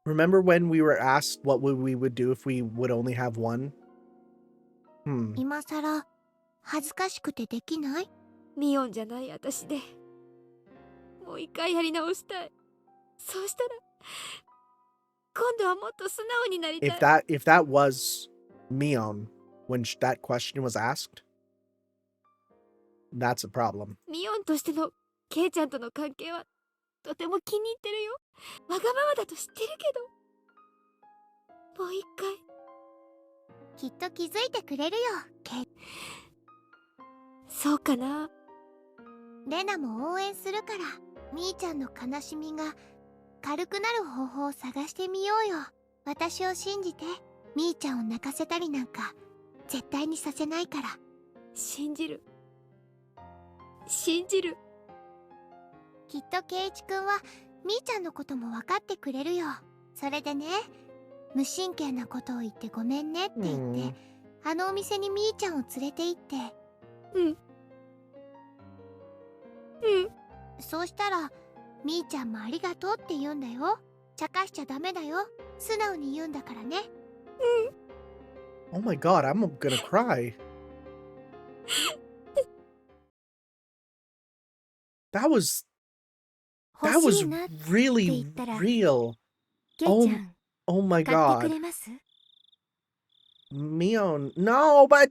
Remember when we were asked what we would do if we would only have one? 今さら恥ずかしくてできないミオンじゃない私でもう一回やり直したいそうしたら今度はもっと素直になりたい If that was Mion when that question was asked, that's a problem. ミオンとしてのケイちゃんとの関係はとても気に入ってるよわがままだと知ってるけどもう一回きっと気づいてくれるよケイそうかなレナも応援するからみーちゃんの悲しみが軽くなる方法を探してみようよ私を信じてみーちゃんを泣かせたりなんか絶対にさせないから信じる信じるきっとケイチ君はみーちゃんのことも分かってくれるよそれでね無神経なことを言ってごめんねって言ってあのお店にみーちゃんを連れて行ってうんそうしたらみーちゃんもありがとうって言うんだよ茶化しちゃダメだよ素直に言うんだからね Oh my god, I'm gonna cry. That was 欲しいなって really 言ったら real. ケイちゃん Oh my 買ってく god. れます Mion. No, but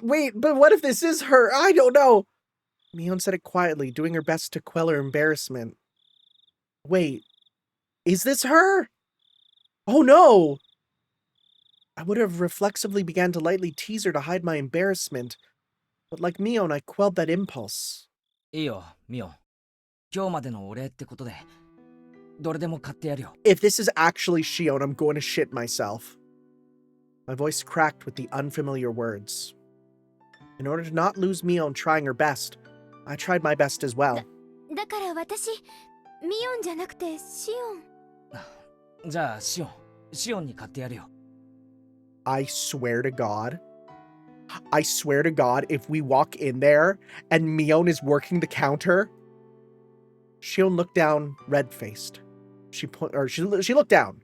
wait, but what if this is her? I don't know. Mion said it quietly, doing her best to quell her embarrassment. Wait, is this her? Oh no! I would have reflexively began to lightly tease her to hide my embarrassment, but like Mion, I quelled that impulse. いいよミオン今日までのお礼ってことでどれでも買ってやるよ If this is actually Shion, I'm going to shit myself. My voice cracked with the unfamiliar words. In order to not lose Mion trying her best, I tried my best as well. だから私ミオンじゃなくてシオンじゃあシオンに買ってやるよ I swear to God, if we walk in there and Mion is working the counter, Shion looked down, red-faced. She looked down,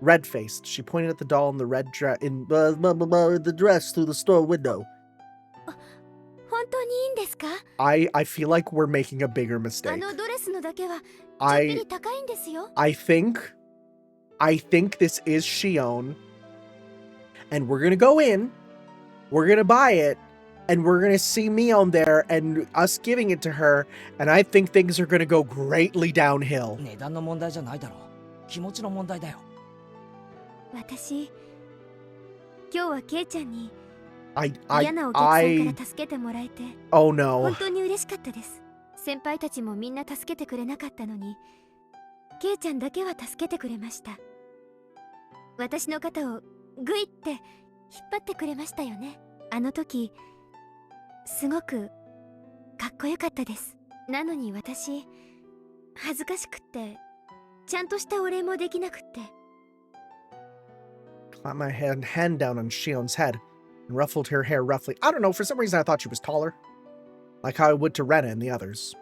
red-faced. She pointed at the doll in the red dress the dress through the store window. 本当にいいんですか I feel like we're making a bigger あ mistake. のドレスのだけはちょっぴり高いんですよ I think I think this is Shion. And we're gonna go in, we're gonna buy it, and we're gonna see Mion there and us giving it to her, and I think things are gonna go greatly downhill. 値段の問題じゃないだろう。気持ちの問題だよ。私、今日はケイちゃんに I 嫌なお客さんから助けてもらえて Oh no. 本当に嬉しかったです。先輩たちもみんな助けてくれなかったのに、ケイちゃんだけは助けてくれました。私の肩をグイって引っ張ってくれましたよね。あの時すごくかっこよかったです。なのに私恥ずかしくってちゃんとしたお礼もできなくって。Clapped my hand down on Shion's head and ruffled her hair roughly. I don't know, for some reason I thought she was taller, like how I would to Rena and the others.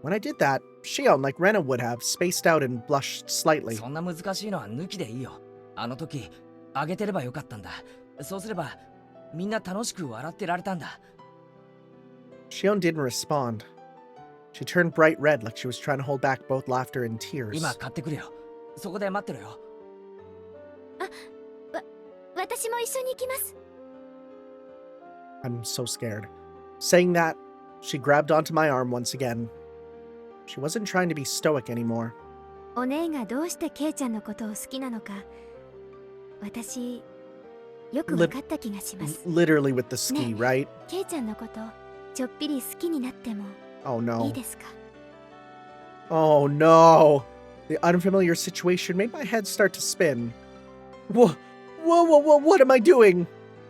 When I did that, Shion, like Rena would have, spaced out and blushed slightly. そんな難しいのは抜きでいいよ。あの時あげてればよかったんだ。そうすればみんな楽しく笑ってられたんだ。Shion didn't respond. She turned bright red like she was trying to hold back both laughter and tears. 今買ってくれよ。そこで待ってろよ。私も一緒に行きます。I'm so scared. Saying that, she grabbed onto my arm once again. She wasn't trying to be stoic anymore. お姉がどうしてケイちゃんのことを好きなのか、私よく分かった気がします。Literally with the ski, right? ケイちゃんのことちょっぴり好きになっても Oh no. いいですか? Oh no. The unfamiliar situation made my head start to spin. Whoa, what am I doing?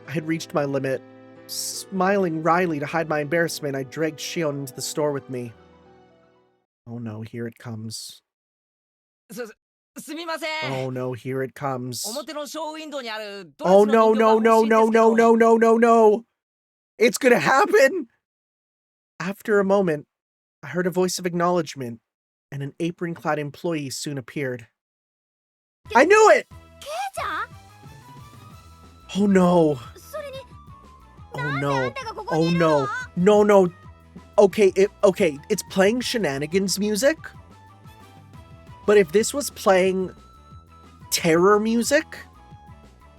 I had reached my limit. Smiling wryly to hide my embarrassment, I dragged Shion into the store with me. Oh no, here it comes. すみません。 Oh no, here it comes. 表のショーウィンドウにあるドレ Oh スの no, 人形が no, 欲しい no, んですけど。 no, no, no, no, no, no. It's gonna happen. After a moment, I heard a voice of acknowledgement, and an apron-clad employee soon appeared. I knew it! ケイちゃん? Oh no. それに Oh なんで no. あんたがここ Oh にいるの? no. No. Okay, it's playing shenanigans music. But if this was playing terror music,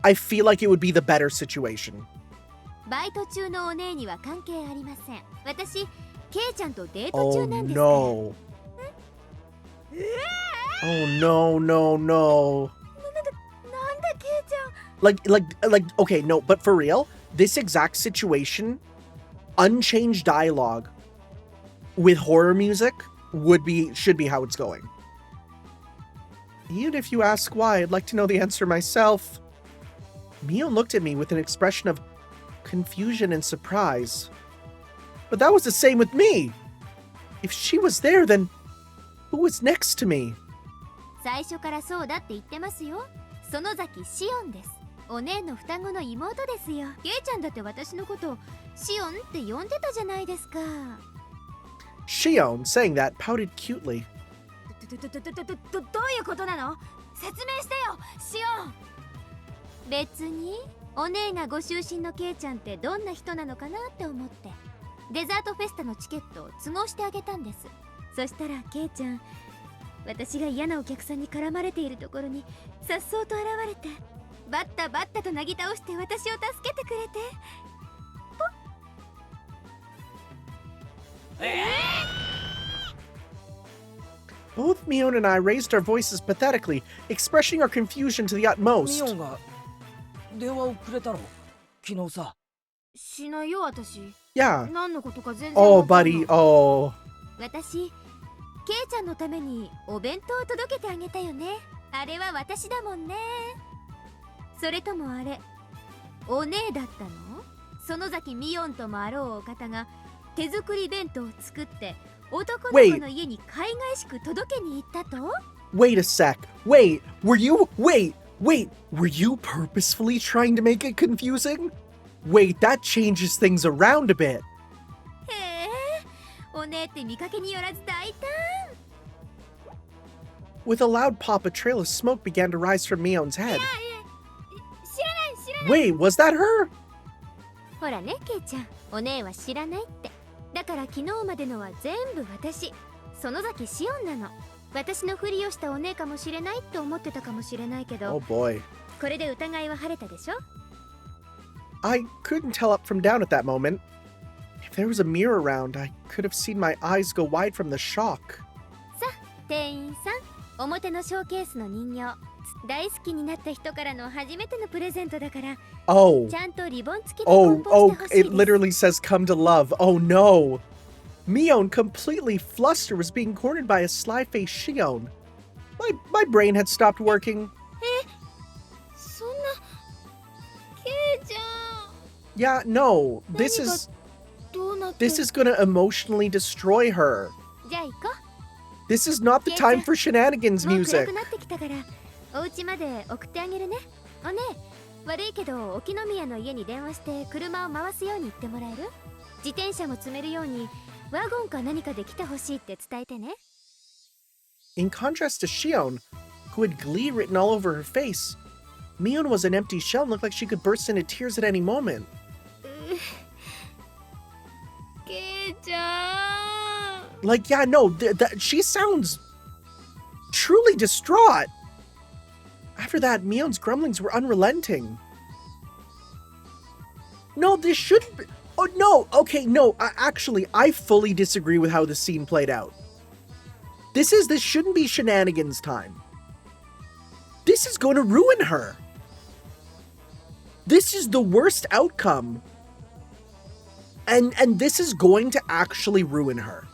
I feel like it would be the better situation. バイト中のお姉には関係ありません。私、ケイちゃんとデート Oh 中なんですから。 no. Oh no. なんでケイちゃん? Like, okay, no, but for real, this exact situation, unchanged dialogue with horror music should be how it's going. Even if you ask why, I'd like to know the answer myself. Mion looked at me with an expression of confusion and surprise. But that was the same with me. If she was there, then who was next to me? 最初からそうだって言ってますよ。園崎シオンです。お姉の双子の妹ですよ。ケイちゃんだって私のことをシオンって呼んでたじゃないですか。Shion, saying that, pouted cutely. どういうことなの? 説明してよ、シオン。別にお姉がご就寝のケイちゃんってどんな人なのかなって思ってデザートフェスタのチケットを都合してあげたんです。そしたらケイちゃん、私が嫌なお客さんに絡まれているところに颯爽と現れてバッタとなぎ倒して私を助けてくれて。Both Mion and I raised our voices pathetically, expressing our confusion to the ミ utmost. オンが電話をくれたろ昨日さ。しないよ私。 Yeah. 何のことか全然 Oh, わかんない。 buddy. Oh. 私、ケイちゃんのためにお弁当を届けてあげたよね。あれは私だもんね。それともあれ、お姉だったの？園崎ミヨンともあろうお方が手作り弁当を作って男の子の家に海外しく届けに行ったと？ Wait a sec. Wait, were you purposefully trying to make it confusing? Wait, that changes things around a bit. へえ、お姉って見かけによらず大胆。 With a loud pop, a trail of smoke began to rise from Mion's head. 知らない。 Wait, was that her? ほらね、ケイちゃん、お姉は知らないって。だから昨日までのは全部私、園崎シオンなの。私のふりをしたお姉かもしれないと思ってたかもしれないけど、 Oh boy. これで疑いは晴れたでしょ。 I couldn't tell up from down at that moment. If there was a mirror around, I could have seen my eyes go wide from the shock. さあ店員さん、表のショーケースの人形、大好きになった人からの初めてのプレゼントだから、 Oh. ちゃんとリボン付きで梱包 Oh, してほしい it です。 literally says come to love. Oh no. Mion, completely flustered, was being cornered by a sly-faced Shion. My brain had stopped working. そんな、ケイちゃん。 Yeah, no. This is どうなって。 this is gonna emotionally destroy her. じゃあ行こ This is not the time for shenanigans う。もう暗 music. くなってきたから、お家まで送ってあげるね。おね、悪いけど沖宮の家に電話して車を回すように言ってもらえる？自転車も積めるようにワゴンか何かで来てほしいって伝えてね。 In contrast to Shion, who had glee written all over her face, Mion was an empty shell and looked like she could burst into tears at any moment. ケイちゃん。 Like, yeah, no, she sounds truly distraught. After that, Mion's grumblings were unrelenting. No, this shouldn't be... Oh, no, okay, no, actually, I fully disagree with how the scene played out. This shouldn't be shenanigans time. This is going to ruin her. This is the worst outcome. And this is going to actually ruin her.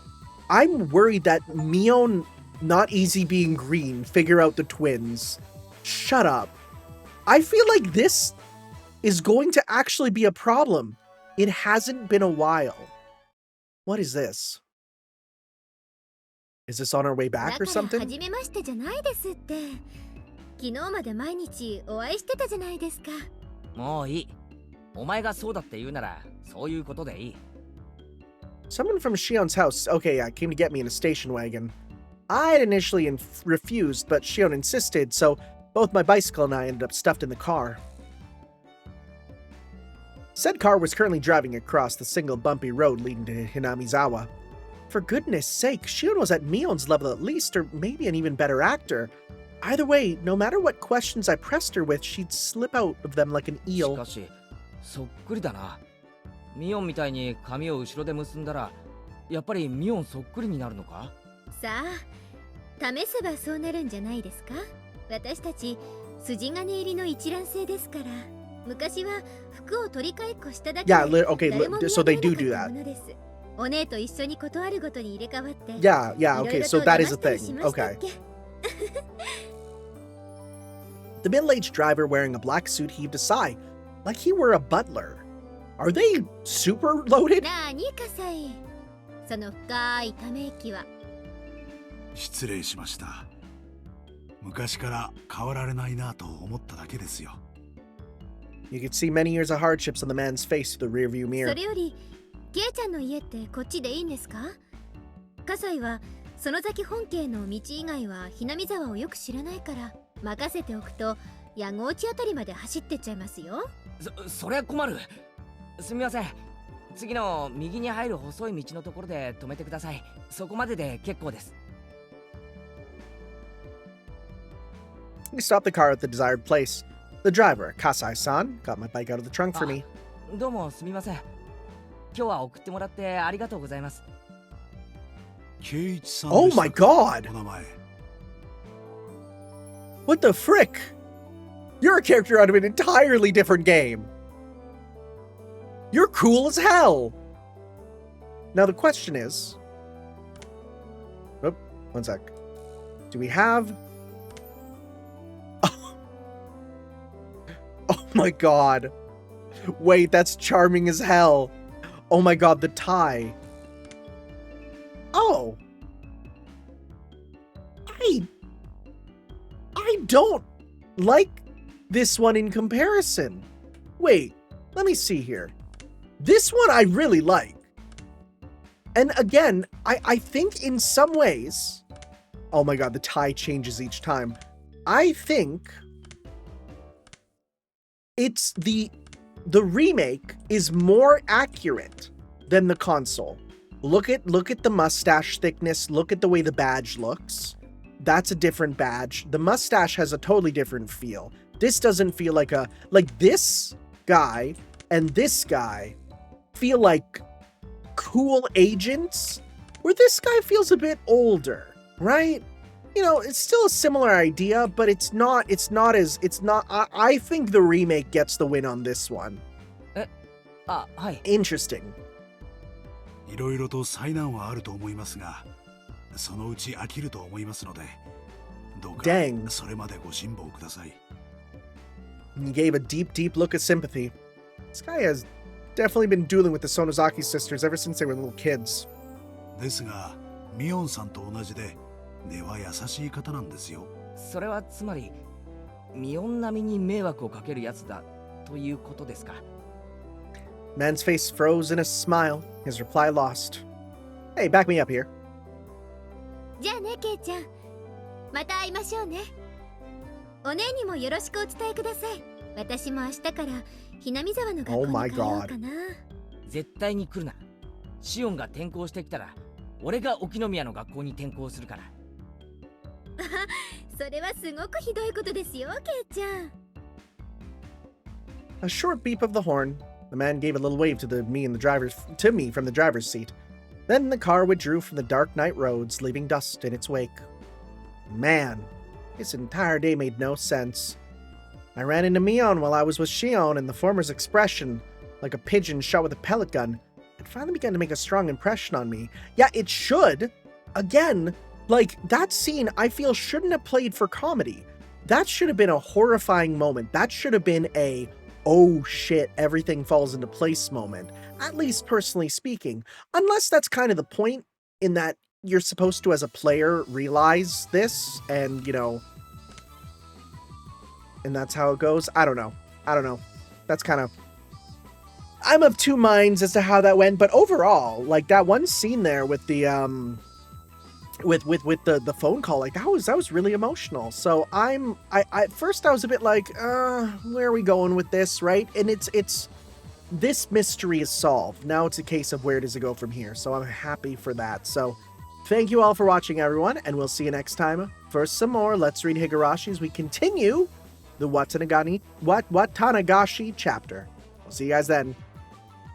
I'm worried that Mion, not easy being green, figure out the twins. Shut up. I feel like this is going to actually be a problem. It hasn't been a while. What is this? Is this on our way back or だから something? 初めましてじゃないですって。昨日まで毎日お会いしてたじゃないですか。もういい。お前がそうだって言うなら、そういうことでいい。 Someone from Shion's house, okay, yeah, came to get me in a station wagon. I had initially refused, but Shion insisted, so both my bicycle and I ended up stuffed in the car. Said car was currently driving across the single bumpy road leading to Hinamizawa. For goodness sake, Shion was at Mion's level at least, or maybe an even better actor. Either way, no matter what questions I pressed her with, she'd slip out of them like an し eel. かし、そっくりだな。ミオンみたいに髪を後ろで結んだら、やっぱりミオンそっくりになるのか？さあ、試せばそうなるんじゃないですか。私たち筋金入りの一卵性ですから。昔は服を取り替えっこしただけで Yeah, okay, 誰も見 so 上 they げ do な do かった that. ものです。お姉と一緒に断るごとに入れ替わって。 Yeah, yeah, okay, so that is a thing. いろいろと騙したりしましたっ Okay. け？ The middle-aged driver wearing a black suit heaved a sigh, like he were a butler. Are they super loaded? なあにかさい。その深いため息は。失礼しました。昔から変わられないなと思っただけですよ。 You could see many years of hardships on the man's face through the rearview そ mirror. れより、ケイちゃんの家ってこっちでいいんですか？葛西は園崎本家の道以外はひなみ沢をよく知らないから任せておくと矢後内あたりまで走ってっちゃいますよ。そりゃ困る。すみません。次の右に入る細い道のところで止めてください。そこまでで結構です。 We stopped the car at the desired place. The driver, Kasai-san, got my bike out of the trunk for me. どうもすみません。今日は送ってもらってありがとうございます。圭一さん Oh でした my か？ god! お名前。 What the frick? You're a character out of an entirely different game. You're cool as hell. Now the question is... Oh, one sec. Do we have... Oh my god. Wait, that's charming as hell. Oh my god, the tie. Oh. I don't like this one in comparison. Wait, let me see here. This one I really like. And again, I think in some ways... Oh my god, the tie changes each time. I think... It's the remake is more accurate than the console. Look at the mustache thickness, look at the way the badge looks. That's a different badge. The mustache has a totally different feel. This doesn't feel like this guy and this guy feel like cool agents, where this guy feels a bit older, right? You know, it's still a similar idea, but I think the remake gets the win on this one. Interesting. いろいろと災難はあると思いますが、そのうち飽きると思いますので、どうかそれまでご辛抱ください。He gave a deep, deep look of sympathy. This guy has definitely been dueling with the Sonozaki sisters ever since they were little kids. ですが、ミオンさんと同じで、根は優しい方なんですよ。それはつまり、ミオン並みに迷惑をかけるやつだということですか。Man's face froze in a smile, his reply lost. Hey, back me up here. じゃあね、ケイちゃん。また会いましょうね。お姉にもよろしくお伝えください。私も明日からひなみ沢の学校に通おうかな。絶対に来るな。シオンが転校してきたら、俺が沖宮の学校に転校するから。それはすごくひどいことですよ、ケイちゃん。A short beep of the horn. The man gave a little wave to me from the driver's seat. Then the car withdrew from the dark night roads, leaving dust in its wake. Man, this entire day made no sense. I ran into Mion while I was with Shion, and the former's expression, like a pigeon shot with a pellet gun, had finally begun to make a strong impression on me. Yeah, it should. Again, like, that scene, I feel, shouldn't have played for comedy. That should have been a horrifying moment. That should have been a, oh shit, everything falls into place moment. At least personally speaking. Unless that's kind of the point, in that you're supposed to, as a player, realize this, and, you know, and that's how it goes. I don't know. That's kind of... I'm of two minds as to how that went, but overall, like, that one scene there with the, with the phone call, like, that was really emotional. So at first I was a bit like, where are we going with this, right? And it's this mystery is solved. Now it's a case of where does it go from here? So I'm happy for that. So thank you all for watching, everyone, and we'll see you next time for some more Let's Read Higurashi as we continue the Watanagashi chapter. We'll see you guys then.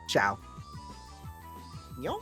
Ciao. Yo.